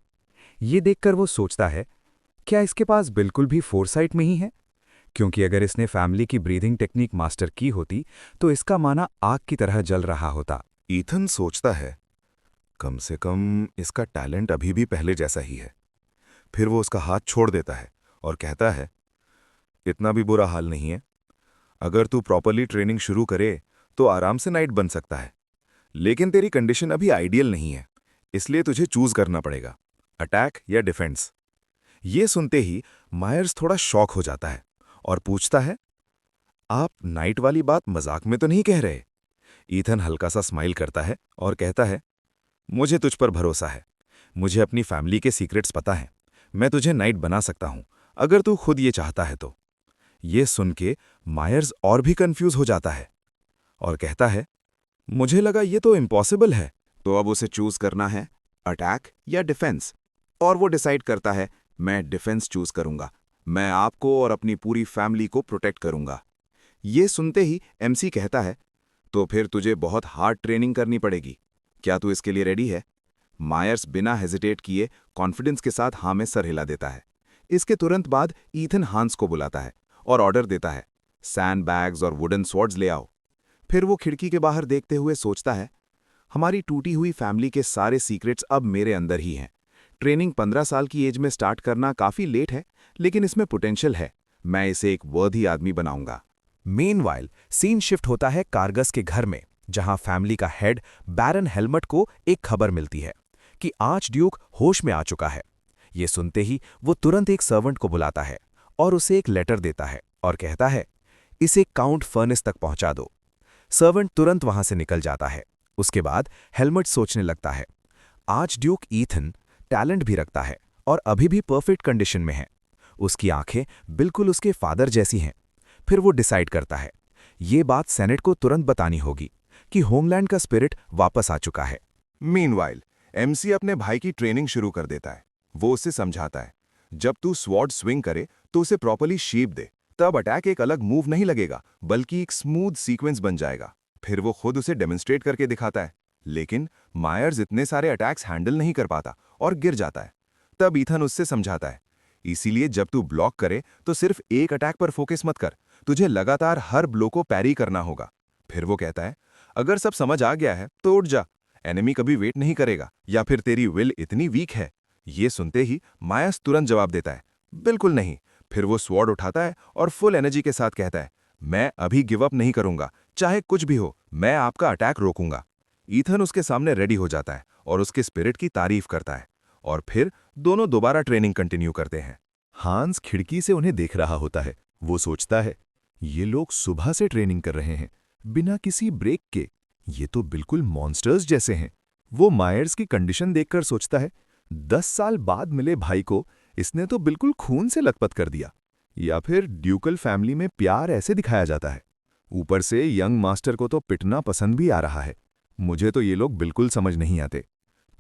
ये देखकर वो सोचता है, क्या इसके पास बिल्कुल भी फोरसाइट में ही है? क्योंकि अगर इसने फैमिली की ब्रीदिंग टेक्निक मास्टर की होती तो इसका माना आग की तरह जल रहा होता। ईथन सोचता है, कम से कम इसका टैलेंट अभी भी पहले जैसा ही है। फिर वो उसका हाथ छोड़ देता है और कहता है, इतना भी बुरा हाल नहीं है। अगर तू प्रॉपरली ट्रेनिंग शुरू करे तो आराम से नाइट बन सकता है, लेकिन तेरी कंडीशन अभी आइडियल नहीं है, इसलिए तुझे चूज करना पड़ेगा, अटैक या डिफेंस। ये सुनते ही मायर्स थोड़ा शॉक हो जाता है और पूछता है, आप नाइट वाली बात मजाक में तो नहीं कह रहे? ईथन हल्का सा स्माइल करता है और कहता है, मुझे तुझ पर भरोसा है। मुझे अपनी फैमिली के सीक्रेट्स पता हैं। मैं तुझे नाइट बना सकता हूं, अगर तू खुद ये चाहता है तो। ये सुन के मायर्स और भी कंफ्यूज हो जाता है और कहता है, मुझे लगा ये तो इम्पॉसिबल है। तो अब उसे चूज करना है, अटैक या डिफेंस। और वो डिसाइड करता है, मैं डिफेंस चूज करूंगा। मैं आपको और अपनी पूरी फैमिली को प्रोटेक्ट करूंगा। ये सुनते ही एमसी कहता है, तो फिर तुझे बहुत हार्ड ट्रेनिंग करनी पड़ेगी। क्या तू इसके लिए रेडी है? मायर्स बिना हेजिटेट किए कॉन्फिडेंस के साथ हाँ में सर हिला देता है। इसके तुरंत बाद ईथन हांस को बुलाता है और ऑर्डर देता है, सैंड बैग्स और वुडन स्वॉर्ड्स ले आओ। फिर वो खिड़की के बाहर देखते हुए सोचता है, हमारी टूटी हुई फैमिली के सारे सीक्रेट्स अब मेरे अंदर ही हैं। ट्रेनिंग 15 साल की एज में स्टार्ट करना काफ़ी लेट है, लेकिन इसमें पोटेंशियल है। मैं इसे एक वर्दी आदमी बनाऊंगा। मीनवाइल सीन शिफ्ट होता है कारगस के घर में, जहां फैमिली का हेड बैरन हेलमट को एक खबर मिलती है कि आर्च ड्यूक होश में आ चुका है। ये सुनते ही वो तुरंत एक सर्वेंट को बुलाता है और उसे एक लेटर देता है और कहता है, इसे काउंट फर्नेस तक पहुंचा दो। सर्वेंट तुरंत वहां से निकल जाता है। उसके बाद हेलमट सोचने लगता है, आर्च ड्यूक ईथन टैलेंट भी रखता है और अभी भी परफेक्ट कंडीशन में है। उसकी आंखें बिल्कुल उसके फादर जैसी हैं। फिर वो डिसाइड करता है, ये बात सेनेट को तुरंत बतानी होगी कि होमलैंड का स्पिरिट वापस आ चुका है। मीनवाइल एमसी अपने भाई की ट्रेनिंग शुरू कर देता है। वो उसे समझाता है, जब तू स्वॉर्ड स्विंग करे तो उसे प्रॉपर्ली शेप दे, तब अटैक एक अलग मूव नहीं लगेगा बल्कि एक स्मूथ सीक्वेंस बन जाएगा। फिर वो खुद उसे डेमोन्स्ट्रेट करके दिखाता है, लेकिन मायर्स इतने सारे अटैक्स हैंडल नहीं कर पाता और गिर जाता है। तब ईथन उससे समझाता है, इसीलिए जब तू ब्लॉक करे तो सिर्फ एक अटैक पर फोकस मत कर, तुझे लगातार हर ब्लो को पैरी करना होगा। फिर वो कहता है, अगर सब समझ आ गया है तो उठ जा, एनिमी कभी वेट नहीं करेगा, या फिर तेरी विल इतनी वीक है। ये सुनते ही मायर्स तुरंत जवाब देता है, बिल्कुल नहीं। फिर वो स्वॉर्ड उठाता है और फुल एनर्जी के साथ कहता है, मैं अभी गिव अप नहीं करूंगा, चाहे कुछ भी हो, मैं आपका अटैक रोकूंगा। ईथन उसके सामने रेडी हो जाता है और उसके स्पिरिट की तारीफ करता है, और फिर दोनों दोबारा ट्रेनिंग कंटिन्यू करते हैं। हांस खिड़की से उन्हें देख रहा होता है। वो सोचता है, ये लोग सुबह से ट्रेनिंग कर रहे हैं, बिना किसी ब्रेक के। ये तो बिल्कुल मॉन्स्टर्स जैसे हैं। वो मायर्स की कंडीशन देखकर सोचता है, 10 साल बाद मिले भाई को इसने तो बिल्कुल खून से लथपथ कर दिया। या फिर ड्यूकल फैमिली में प्यार ऐसे दिखाया जाता है। ऊपर से यंग मास्टर को तो पिटना पसंद भी आ रहा है। मुझे तो ये लोग बिल्कुल समझ नहीं आते।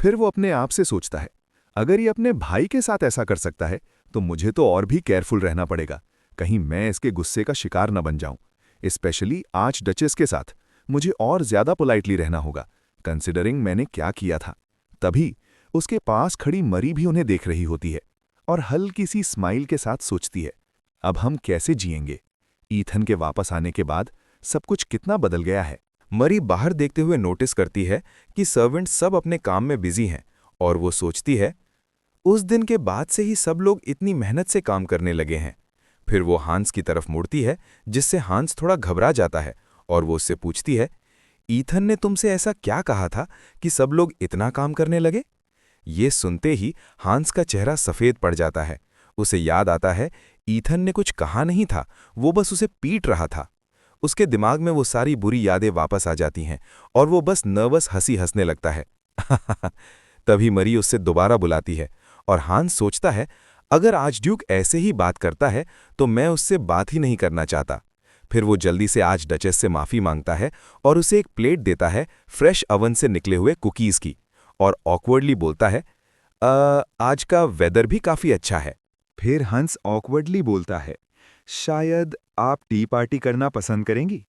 फिर वो अपने आप से सोचता है, अगर ये अपने भाई के साथ ऐसा कर सकता है तो मुझे तो और भी केयरफुल रहना पड़ेगा, कहीं मैं इसके गुस्से का शिकार न बन जाऊं। स्पेशली आर्च डचेस के साथ मुझे और ज्यादा पोलाइटली रहना होगा, कंसिडरिंग मैंने क्या किया था। तभी उसके पास खड़ी मरी भी उन्हें देख रही होती है और हल्की सी स्माइल के साथ सोचती है, अब हम कैसे जिएंगे। ईथन के वापस आने के बाद सब कुछ कितना बदल गया है। मरी बाहर देखते हुए नोटिस करती है कि सर्वेंट सब अपने काम में बिजी हैं, और वो सोचती है, उस दिन के बाद से ही सब लोग इतनी मेहनत से काम करने लगे हैं। फिर वो हांस की तरफ मुड़ती है, जिससे हांस थोड़ा घबरा जाता है और वो उससे पूछती है, ईथन ने तुमसे ऐसा क्या कहा था कि सब लोग इतना काम करने लगे? ये सुनते ही हांस का चेहरा सफ़ेद पड़ जाता है। उसे याद आता है, ईथन ने कुछ कहा नहीं था, वो बस उसे पीट रहा था। उसके दिमाग में वो सारी बुरी यादें वापस आ जाती हैं और वो बस नर्वस हंसी हंसने लगता है। तभी मरी उससे दोबारा बुलाती है और हांस सोचता है, अगर आर्चड्यूक ऐसे ही बात करता है तो मैं उससे बात ही नहीं करना चाहता। फिर वो जल्दी से आर्च डचेस से माफ़ी मांगता है और उसे एक प्लेट देता है फ्रेश अवन से निकले हुए कुकीज़ की, और ऑकवर्डली बोलता है, आज का वेदर भी काफ़ी अच्छा है। फिर हंस ऑकवर्डली बोलता है, शायद आप टी पार्टी करना पसंद करेंगी।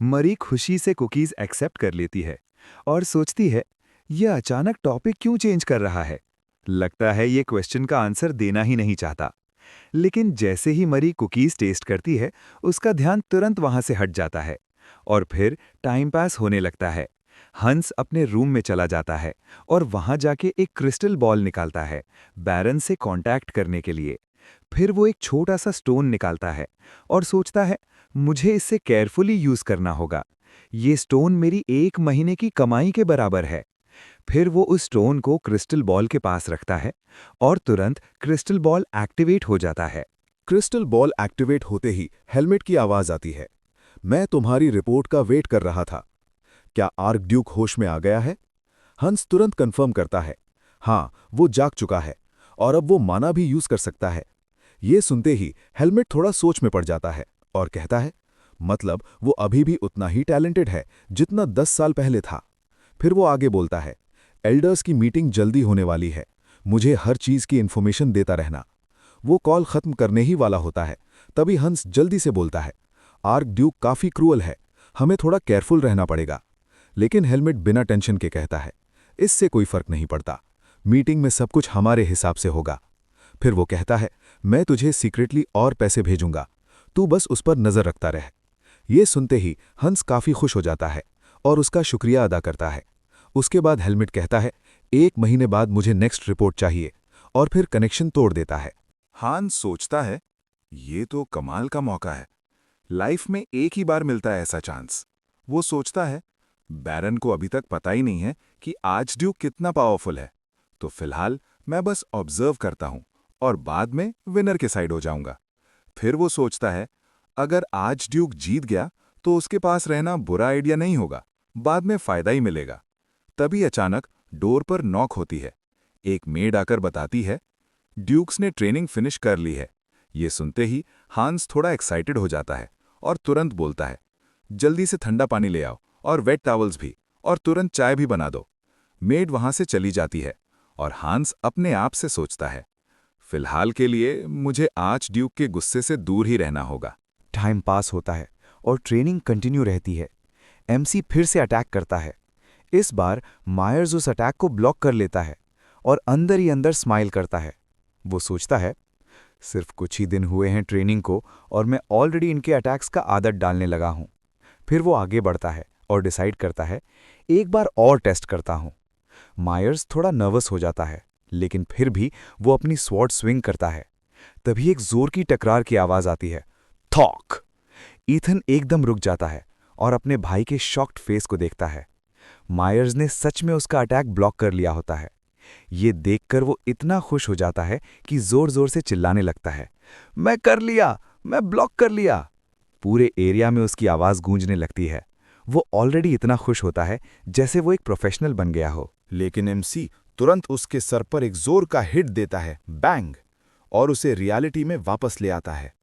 मरी खुशी से कुकीज़ एक्सेप्ट कर लेती है और सोचती है, यह अचानक टॉपिक क्यों चेंज कर रहा है। लगता है ये क्वेश्चन का आंसर देना ही नहीं चाहता। लेकिन जैसे ही मरी कुकीज़ टेस्ट करती है, उसका ध्यान तुरंत वहां से हट जाता है और फिर टाइम पास होने लगता है। हंस अपने रूम में चला जाता है और वहां जाके एक क्रिस्टल बॉल निकालता है बैरन से कांटेक्ट करने के लिए। फिर वो एक छोटा सा स्टोन निकालता है और सोचता है, मुझे इससे केयरफुली यूज करना होगा। ये स्टोन मेरी 1 महीने की कमाई के बराबर है। फिर वो उस स्टोन को क्रिस्टल बॉल के पास रखता है और तुरंत क्रिस्टल बॉल एक्टिवेट हो जाता है। क्रिस्टल बॉल एक्टिवेट होते ही हेलमेट की आवाज आती है, मैं तुम्हारी रिपोर्ट का वेट कर रहा था। क्या आर्कड्यूक होश में आ गया है? हंस तुरंत कंफर्म करता है, हाँ, वो जाग चुका है और अब वो माना भी यूज कर सकता है। ये सुनते ही हेलमेट थोड़ा सोच में पड़ जाता है और कहता है, मतलब वो अभी भी उतना ही टैलेंटेड है जितना 10 साल पहले था। फिर वो आगे बोलता है, एल्डर्स की मीटिंग जल्दी होने वाली है, मुझे हर चीज की इन्फॉर्मेशन देता रहना। वो कॉल खत्म करने ही वाला होता है, तभी हंस जल्दी से बोलता है, आर्कड्यूक काफी क्रूअल है, हमें थोड़ा केयरफुल रहना पड़ेगा। लेकिन हेलमेट बिना टेंशन के कहता है, इससे कोई फर्क नहीं पड़ता, मीटिंग में सब कुछ हमारे हिसाब से होगा। फिर वो कहता है, मैं तुझे सीक्रेटली और पैसे भेजूंगा, तू बस उस पर नजर रखता रह। ये सुनते ही हंस काफी खुश हो जाता है और उसका शुक्रिया अदा करता है। उसके बाद हेलमेट कहता है, 1 महीने बाद मुझे नेक्स्ट रिपोर्ट चाहिए, और फिर कनेक्शन तोड़ देता है। हांस सोचता है, ये तो कमाल का मौका है। लाइफ में एक ही बार मिलता है ऐसा चांस। वो सोचता है, बैरन को अभी तक पता ही नहीं है कि आर्चड्यूक कितना पावरफुल है, तो फिलहाल मैं बस ऑब्जर्व करता हूं और बाद में विनर के साइड हो जाऊंगा। फिर वो सोचता है, अगर आर्चड्यूक जीत गया तो उसके पास रहना बुरा आइडिया नहीं होगा, बाद में फायदा ही मिलेगा। तभी अचानक डोर पर नॉक होती है। एक मेड आकर बताती है, ड्यूक्स ने ट्रेनिंग फिनिश कर ली है। ये सुनते ही हांस थोड़ा एक्साइटेड हो जाता है और तुरंत बोलता है, जल्दी से ठंडा पानी ले आओ और वेट टॉवल्स भी, और तुरंत चाय भी बना दो। मेड वहां से चली जाती है और हांस अपने आप से सोचता है, फिलहाल के लिए मुझे आर्चड्यूक के गुस्से से दूर ही रहना होगा। टाइम पास होता है और ट्रेनिंग कंटिन्यू रहती है। एमसी फिर से अटैक करता है। इस बार मायर्स उस अटैक को ब्लॉक कर लेता है और अंदर ही अंदर स्माइल करता है। वो सोचता है, सिर्फ कुछ ही दिन हुए हैं ट्रेनिंग को और मैं ऑलरेडी इनके अटैक्स का आदत डालने लगा हूं। फिर वो आगे बढ़ता है और डिसाइड करता है, एक बार और टेस्ट करता हूं। मायर्स थोड़ा नर्वस हो जाता है, लेकिन फिर भी वो अपनी स्वॉर्ड स्विंग करता है। तभी एक जोर की टकरार की आवाज आती है, थॉक। ईथन एकदम रुक जाता है और अपने भाई के शॉक्ड फेस को देखता है। मायर्स ने सच में उसका अटैक ब्लॉक कर लिया होता है। ये देखकर वो इतना खुश हो जाता है कि जोर जोर से चिल्लाने लगता है, मैं कर लिया, मैं ब्लॉक कर लिया। पूरे एरिया में उसकी आवाज गूंजने लगती है। वो ऑलरेडी इतना खुश होता है जैसे वो एक प्रोफेशनल बन गया हो। लेकिन एमसी तुरंत उसके सर पर एक जोर का हिट देता है, बैंग, और उसे रियलिटी में वापस ले आता है।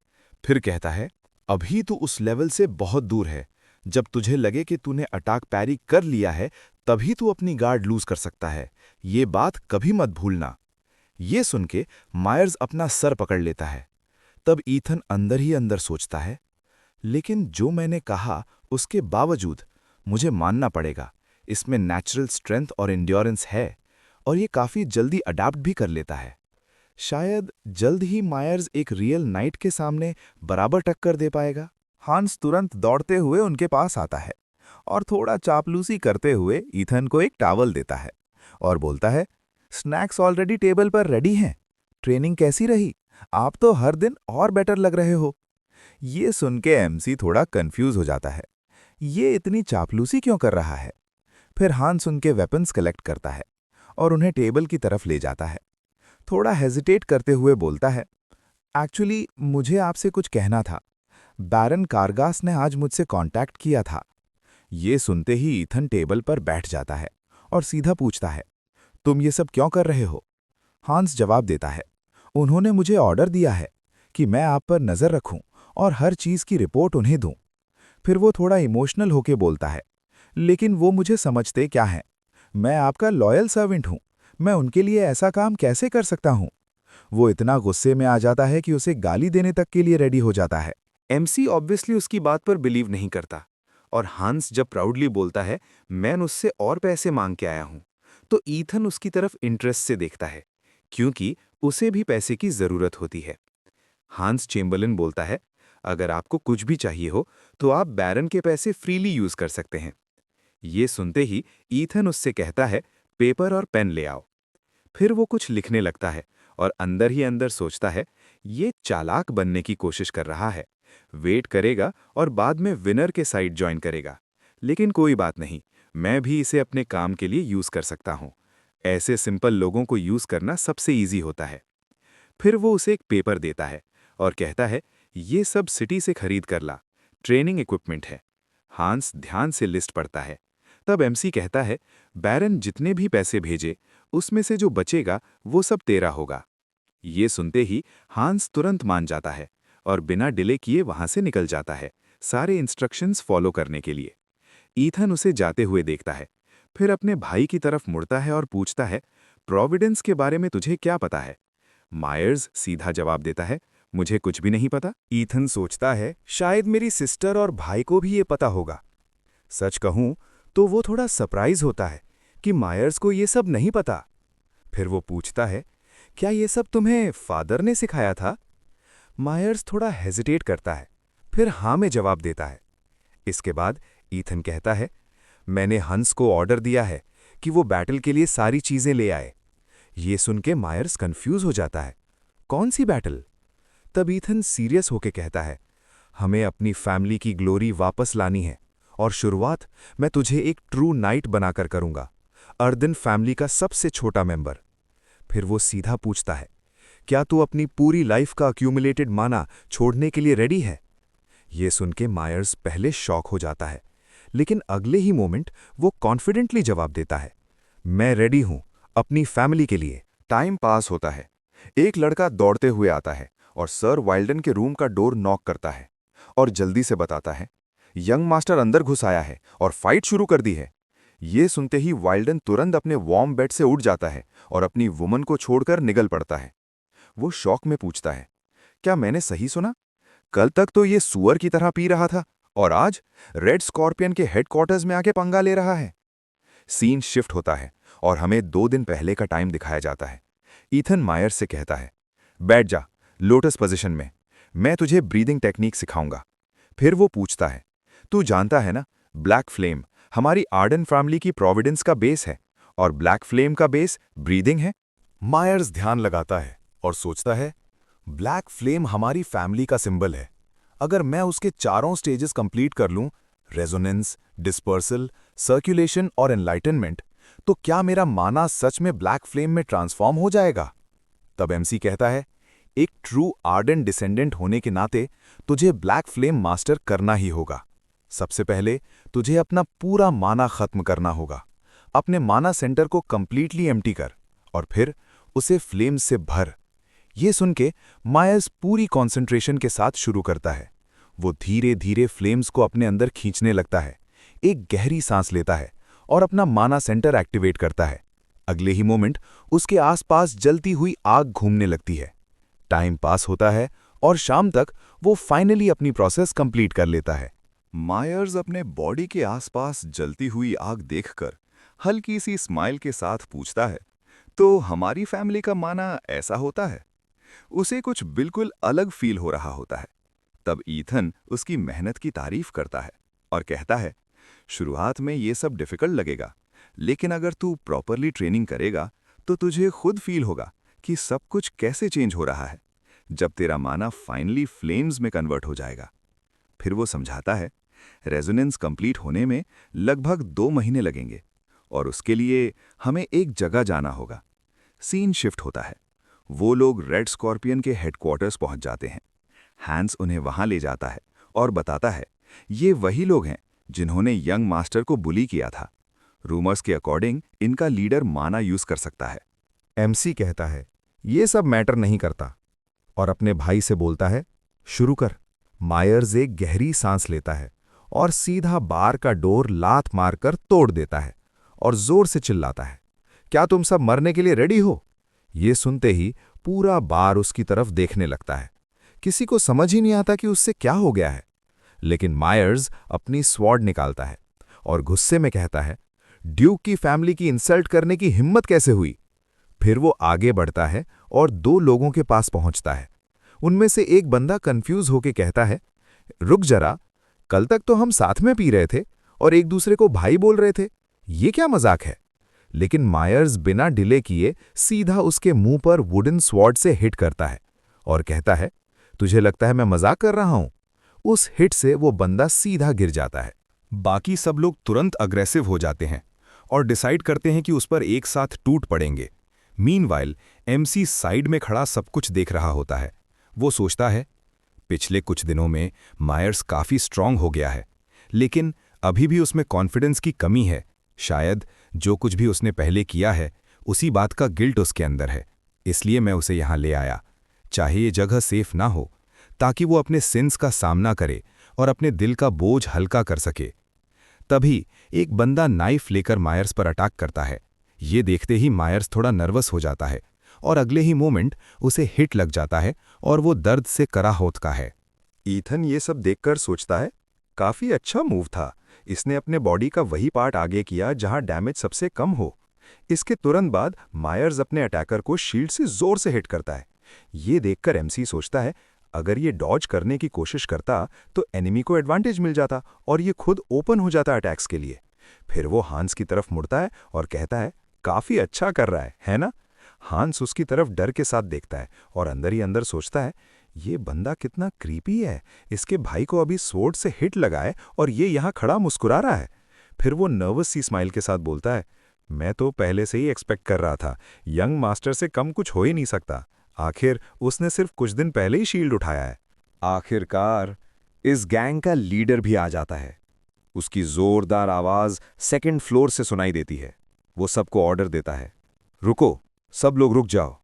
फिर कहता है, अभी तू उस लेवल से बहुत दूर है। जब तुझे लगे कि तूने अटैक पैरी कर लिया है, तभी तू अपनी गार्ड लूज कर सकता है। ये बात कभी मत भूलना। ये सुन के मायर्स अपना सर पकड़ लेता है। तब ईथन अंदर ही अंदर सोचता है, लेकिन जो मैंने कहा उसके बावजूद मुझे मानना पड़ेगा, इसमें नेचुरल स्ट्रेंथ और एंड्योरेंस है, और ये काफी जल्दी अडैप्ट भी कर लेता है। शायद जल्द ही मायर्स एक रियल नाइट के सामने बराबर टक्कर दे पाएगा। हांस तुरंत दौड़ते हुए उनके पास आता है और थोड़ा चापलूसी करते हुए ईथन को एक टॉवल देता है और बोलता है, स्नैक्स ऑलरेडी टेबल पर रेडी हैं। ट्रेनिंग कैसी रही? आप तो हर दिन और बेटर लग रहे हो। ये सुन के एमसी थोड़ा कंफ्यूज हो जाता है। ये इतनी चापलूसी क्यों कर रहा है? फिर हांस उनके वेपन्स कलेक्ट करता है और उन्हें टेबल की तरफ ले जाता है। थोड़ा हेजिटेट करते हुए बोलता है, एक्चुअली मुझे आपसे कुछ कहना था। बैरन कारगास ने आज मुझसे कांटेक्ट किया था। ये सुनते ही ईथन टेबल पर बैठ जाता है और सीधा पूछता है, तुम ये सब क्यों कर रहे हो? हांस जवाब देता है, उन्होंने मुझे ऑर्डर दिया है कि मैं आप पर नजर रखूं और हर चीज की रिपोर्ट उन्हें दूं। फिर वो थोड़ा इमोशनल होके बोलता है, लेकिन वो मुझे समझते क्या हैं? मैं आपका लॉयल सर्वेंट हूं, मैं उनके लिए ऐसा काम कैसे कर सकता हूं? वो इतना गुस्से में आ जाता है कि उसे गाली देने तक के लिए रेडी हो जाता है। एमसी ऑब्वियसली उसकी बात पर बिलीव नहीं करता, और हांस जब प्राउडली बोलता है, मैं उससे और पैसे मांग के आया हूं, तो ईथन उसकी तरफ इंटरेस्ट से देखता है, क्योंकि उसे भी पैसे की जरूरत होती है। हांस चेम्बरलिन बोलता है, अगर आपको कुछ भी चाहिए हो तो आप बैरन के पैसे फ्रीली यूज कर सकते हैं। ये सुनते ही ईथन उससे कहता है, पेपर और पेन ले आओ। फिर वो कुछ लिखने लगता है और अंदर ही अंदर सोचता है, ये चालाक बनने की कोशिश कर रहा है, वेट करेगा और बाद में विनर के साइड ज्वाइन करेगा। लेकिन कोई बात नहीं, मैं भी इसे अपने काम के लिए यूज कर सकता हूं। ऐसे सिंपल लोगों को यूज करना सबसे ईजी होता है। फिर वो उसे एक पेपर देता है और कहता है, ये सब सिटी से खरीद कर ला, ट्रेनिंग इक्विपमेंट है। हांस ध्यान से लिस्ट पढ़ता है। तब एमसी कहता है, बैरन जितने भी पैसे भेजे उसमें से जो बचेगा वो सब तेरा होगा। ये सुनते ही हांस तुरंत मान जाता है और बिना डिले किए वहां से निकल जाता है, सारे इंस्ट्रक्शंस फॉलो करने के लिए। ईथन उसे जाते हुए देखता है, फिर अपने भाई की तरफ मुड़ता है और पूछता है, प्रोविडेंस के बारे में तुझे क्या पता है? मायर्स सीधा जवाब देता है, मुझे कुछ भी नहीं पता। ईथन सोचता है, शायद मेरी सिस्टर और भाई को भी ये पता होगा। सच कहूं तो वो थोड़ा सरप्राइज होता है कि मायर्स को ये सब नहीं पता। फिर वो पूछता है, क्या ये सब तुम्हें फादर ने सिखाया था? मायर्स थोड़ा हेजिटेट करता है, फिर हाँ में जवाब देता है। इसके बाद ईथन कहता है, मैंने हंस को ऑर्डर दिया है कि वो बैटल के लिए सारी चीजें ले आए। ये सुन के मायर्स कंफ्यूज हो जाता है, कौन सी बैटल? तब ईथन सीरियस होके कहता है, हमें अपनी फैमिली की ग्लोरी वापस लानी है और शुरुआत मैं तुझे एक ट्रू नाइट बनाकर करूंगा, अर्दन फैमिली का सबसे छोटा मेंबर। फिर वो सीधा पूछता है, क्या तू अपनी पूरी लाइफ का अक्यूमुलेटेड माना छोड़ने के लिए रेडी है? ये सुन के मायर्स पहले शॉक हो जाता है, लेकिन अगले ही मोमेंट वो कॉन्फिडेंटली जवाब देता है, मैं रेडी हूं अपनी फैमिली के लिए। टाइम पास होता है। एक लड़का दौड़ते हुए आता है और सर वाइल्डन के रूम का डोर नॉक करता है और जल्दी से बताता है, यंग मास्टर अंदर घुस आया है और फाइट शुरू कर दी है। ये सुनते ही वाइल्डन तुरंत अपने वार्म बेड से उठ जाता है और अपनी वुमन को छोड़कर निकल पड़ता है। वो शॉक में पूछता है, क्या मैंने सही सुना? कल तक तो ये सुअर की तरह पी रहा था और आज रेड स्कॉर्पियन के हेडक्वार्टर्स में आके पंगा ले रहा है। सीन शिफ्ट होता है और हमें 2 दिन पहले का टाइम दिखाया जाता है। ईथन मायर्स से कहता है, बैठ जा लोटस पोजीशन में, मैं तुझे ब्रीदिंग टेक्निक सिखाऊंगा। फिर वो पूछता है, तू जानता है ना, ब्लैक फ्लेम हमारी आर्डन फैमिली की प्रोविडेंस का बेस है और ब्लैक फ्लेम का बेस ब्रीदिंग है। मायर्स ध्यान लगाता है और सोचता है, ब्लैक फ्लेम हमारी फैमिली का सिंबल है। अगर मैं उसके चारों स्टेजेस कंप्लीट कर लूं, रेजोनेंस, डिस्पर्सल, सर्कुलेशन और एनलाइटनमेंट, तो क्या मेरा माना सच में ब्लैक फ्लेम में ट्रांसफॉर्म हो जाएगा? तब एमसी कहता है, एक ट्रू आर्डन डिसेंडेंट होने के नाते तुझे ब्लैक फ्लेम मास्टर करना ही होगा। सबसे पहले तुझे अपना पूरा माना खत्म करना होगा। अपने माना सेंटर को कंप्लीटली एम्प्टी कर और फिर उसे फ्लेम से भर। ये सुन के मायर्स पूरी कॉन्सेंट्रेशन के साथ शुरू करता है। वो धीरे धीरे फ्लेम्स को अपने अंदर खींचने लगता है, एक गहरी सांस लेता है और अपना माना सेंटर एक्टिवेट करता है। अगले ही मोमेंट उसके आसपास जलती हुई आग घूमने लगती है। टाइम पास होता है और शाम तक वो फाइनली अपनी प्रोसेस कंप्लीट कर लेता है। मायर्स अपने बॉडी के आसपास जलती हुई आग देखकर हल्की सी स्माइल के साथ पूछता है, तो हमारी फैमिली का माना ऐसा होता है? उसे कुछ बिल्कुल अलग फील हो रहा होता है। तब ईथन उसकी मेहनत की तारीफ करता है और कहता है, शुरुआत में ये सब डिफिकल्ट लगेगा, लेकिन अगर तू प्रॉपरली ट्रेनिंग करेगा तो तुझे खुद फील होगा कि सब कुछ कैसे चेंज हो रहा है जब तेरा माना फाइनली फ्लेम्स में कन्वर्ट हो जाएगा। फिर वो समझाता है, रेजोनेंस कंप्लीट होने में लगभग 2 महीने लगेंगे और उसके लिए हमें एक जगह जाना होगा। सीन शिफ्ट होता है। वो लोग रेड स्कॉर्पियन के हेडक्वार्टर्स पहुंच जाते हैं। हैंस उन्हें वहां ले जाता है और बताता है, ये वही लोग हैं जिन्होंने यंग मास्टर को बुली किया था। रूमर्स के अकॉर्डिंग इनका लीडर माना यूज कर सकता है। एमसी कहता है, ये सब मैटर नहीं करता और अपने भाई से बोलता है, शुरू कर। मायर्स एक गहरी सांस लेता है और सीधा बार का डोर लात मारकर तोड़ देता है और जोर से चिल्लाता है, क्या तुम सब मरने के लिए रेडी हो? ये सुनते ही पूरा बार उसकी तरफ देखने लगता है। किसी को समझ ही नहीं आता कि उससे क्या हो गया है। लेकिन मायर्स अपनी स्वॉर्ड निकालता है और गुस्से में कहता है, ड्यूक की फैमिली की इंसल्ट करने की हिम्मत कैसे हुई? फिर वो आगे बढ़ता है और 2 लोगों के पास पहुंचता है। उनमें से एक बंदा कंफ्यूज होकर कहता है, रुक जरा, कल तक तो हम साथ में पी रहे थे और एक दूसरे को भाई बोल रहे थे, ये क्या मजाक है? लेकिन मायर्स बिना डिले किए सीधा उसके मुंह पर वुडन स्वॉर्ड से हिट करता है और कहता है, तुझे लगता है मैं मजाक कर रहा हूं? उस हिट से वो बंदा सीधा गिर जाता है। बाकी सब लोग तुरंत अग्रेसिव हो जाते हैं और डिसाइड करते हैं कि उस पर एक साथ टूट पड़ेंगे। मीनवाइल एमसी साइड में खड़ा सब कुछ देख रहा होता है। वो सोचता है, पिछले कुछ दिनों में मायर्स काफी स्ट्रांग हो गया है, लेकिन अभी भी उसमें कॉन्फिडेंस की कमी है। शायद जो कुछ भी उसने पहले किया है उसी बात का गिल्ट उसके अंदर है, इसलिए मैं उसे यहाँ ले आया। चाहे ये जगह सेफ ना हो, ताकि वो अपने सिंस का सामना करे और अपने दिल का बोझ हल्का कर सके। तभी एक बंदा नाइफ लेकर मायर्स पर अटैक करता है। ये देखते ही मायर्स थोड़ा नर्वस हो जाता है और अगले ही मोमेंट उसे हिट लग जाता है और वो दर्द से कराहोत का है। ईथन ये सब देखकर सोचता है, काफी अच्छा मूव था, इसने अपने बॉडी का वही पार्ट आगे किया जहां डैमेज सबसे कम हो। इसके तुरंत बाद मायर्स अपने अटैकर को शील्ड से जोर से हिट करता है। ये देखकर एमसी सोचता है, अगर ये डॉज करने की कोशिश करता तो एनिमी को एडवांटेज मिल जाता और ये खुद ओपन हो जाता अटैक्स के लिए। फिर वो हांस की तरफ मुड़ता है और कहता है, काफी अच्छा कर रहा है ना? हांस उसकी तरफ डर के साथ देखता है और अंदर ही अंदर सोचता है, ये बंदा कितना क्रीपी है, इसके भाई को अभी स्वॉर्ड से हिट लगाए और ये यहाँ खड़ा मुस्कुरा रहा है। फिर वो नर्वस सी स्माइल के साथ बोलता है, मैं तो पहले से ही एक्सपेक्ट कर रहा था, यंग मास्टर से कम कुछ हो ही नहीं सकता। आखिर उसने सिर्फ कुछ दिन पहले ही शील्ड उठाया है। आखिरकार इस गैंग का लीडर भी आ जाता है। उसकी जोरदार आवाज सेकंड फ्लोर से सुनाई देती है। वो सबको ऑर्डर देता है, रुको, सब लोग रुक जाओ।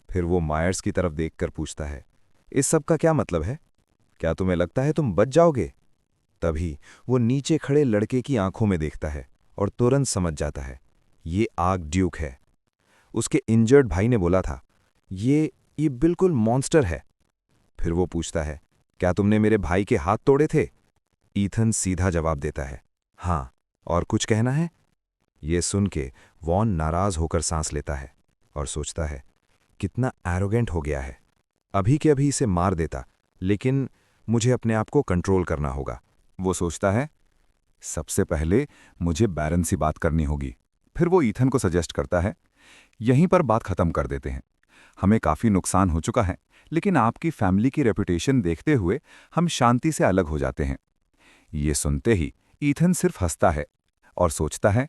फिर वो मायर्स की तरफ देखकर पूछता है, इस सब का क्या मतलब है? क्या तुम्हें लगता है तुम बच जाओगे? तभी वो नीचे खड़े लड़के की आंखों में देखता है और तुरंत समझ जाता है, ये आर्क ड्यूक है। उसके इंजर्ड भाई ने बोला था, ये बिल्कुल मॉन्स्टर है। फिर वो पूछता है, क्या तुमने मेरे भाई के हाथ तोड़े थे? ईथन सीधा जवाब देता है, हाँ, और कुछ कहना है? ये सुन के वॉन नाराज होकर सांस लेता है और सोचता है, कितना एरोगेंट हो गया है। अभी के अभी इसे मार देता, लेकिन मुझे अपने आप को कंट्रोल करना होगा। वो सोचता है, सबसे पहले मुझे बैरन से बात करनी होगी। फिर वो ईथन को सजेस्ट करता है, यहीं पर बात खत्म कर देते हैं। हमें काफ़ी नुकसान हो चुका है, लेकिन आपकी फैमिली की रेपुटेशन देखते हुए हम शांति से अलग हो जाते हैं। ये सुनते ही ईथन सिर्फ हंसता है और सोचता है,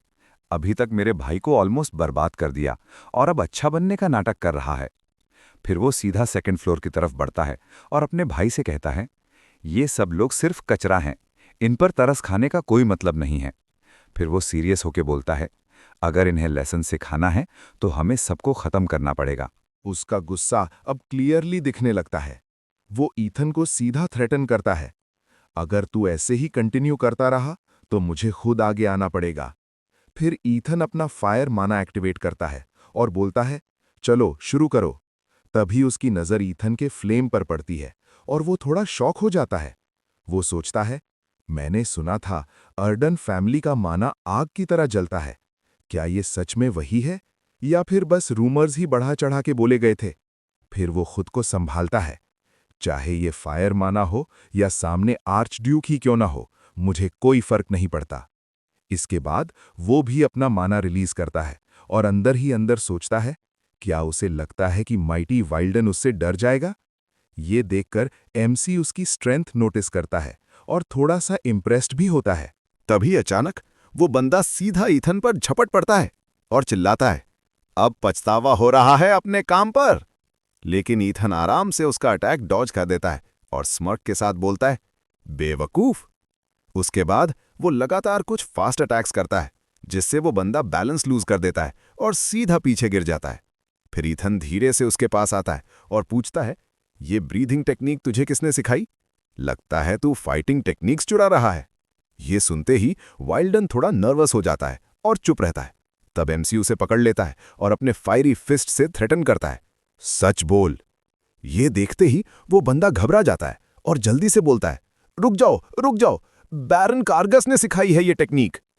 अभी तक मेरे भाई को ऑलमोस्ट बर्बाद कर दिया और अब अच्छा बनने का नाटक कर रहा है। फिर वो सीधा सेकंड फ्लोर की तरफ बढ़ता है और अपने भाई से कहता है, ये सब लोग सिर्फ कचरा हैं, इन पर तरस खाने का कोई मतलब नहीं है। फिर वो सीरियस होकर बोलता है, अगर इन्हें लेसन सिखाना है तो हमें सबको खत्म करना पड़ेगा। उसका गुस्सा अब क्लियरली दिखने लगता है। वो ईथन को सीधा थ्रेटन करता है, अगर तू ऐसे ही कंटिन्यू करता रहा तो मुझे खुद आगे आना पड़ेगा। फिर ईथन अपना फायर माना एक्टिवेट करता है और बोलता है, चलो शुरू करो। तभी उसकी नज़र ईथन के फ्लेम पर पड़ती है और वो थोड़ा शॉक हो जाता है। वो सोचता है, मैंने सुना था अर्डन फैमिली का माना आग की तरह जलता है। क्या ये सच में वही है या फिर बस रूमर्स ही बढ़ा चढ़ा के बोले गए थे? फिर वो खुद को संभालता है, चाहे ये फायर माना हो या सामने आर्च ड्यूक ही क्यों ना हो, मुझे कोई फर्क नहीं पड़ता। इसके बाद वो भी अपना माना रिलीज करता है और अंदर ही अंदर सोचता है, क्या उसे लगता है कि माइटी वाइल्डन उससे डर जाएगा? ये देखकर एमसी उसकी स्ट्रेंथ नोटिस करता है और थोड़ा सा इम्प्रेस्ड भी होता है। तभी अचानक वो बंदा सीधा ईथन पर झपट पड़ता है और चिल्लाता है, अब पछतावा हो रहा है अपने काम पर। लेकिन ईथन आराम से उसका अटैक डॉज कर देता है और स्मर्क के साथ बोलता है, बेवकूफ। उसके बाद वो लगातार कुछ फास्ट अटैक्स करता है, जिससे वो बंदा बैलेंस लूज कर देता है और सीधा पीछे गिर जाता है। फिर ईथन धीरे से उसके पास आता है और पूछता है, ये ब्रीथिंग टेक्निक तुझे किसने सिखाई? लगता है तू फाइटिंग टेक्निक्स चुरा रहा है। ये सुनते ही वाइल्डन थोड़ा नर्वस हो जाता है और चुप रहता है। तब एमसी उसे पकड़ लेता है और अपने फायरी फिस्ट से थ्रेटन करता है, सच बोल। ये देखते ही वो बंदा घबरा जाता है और जल्दी से बोलता है, रुक जाओ, बैरन कारगस ने सिखाई है ये टेक्निक।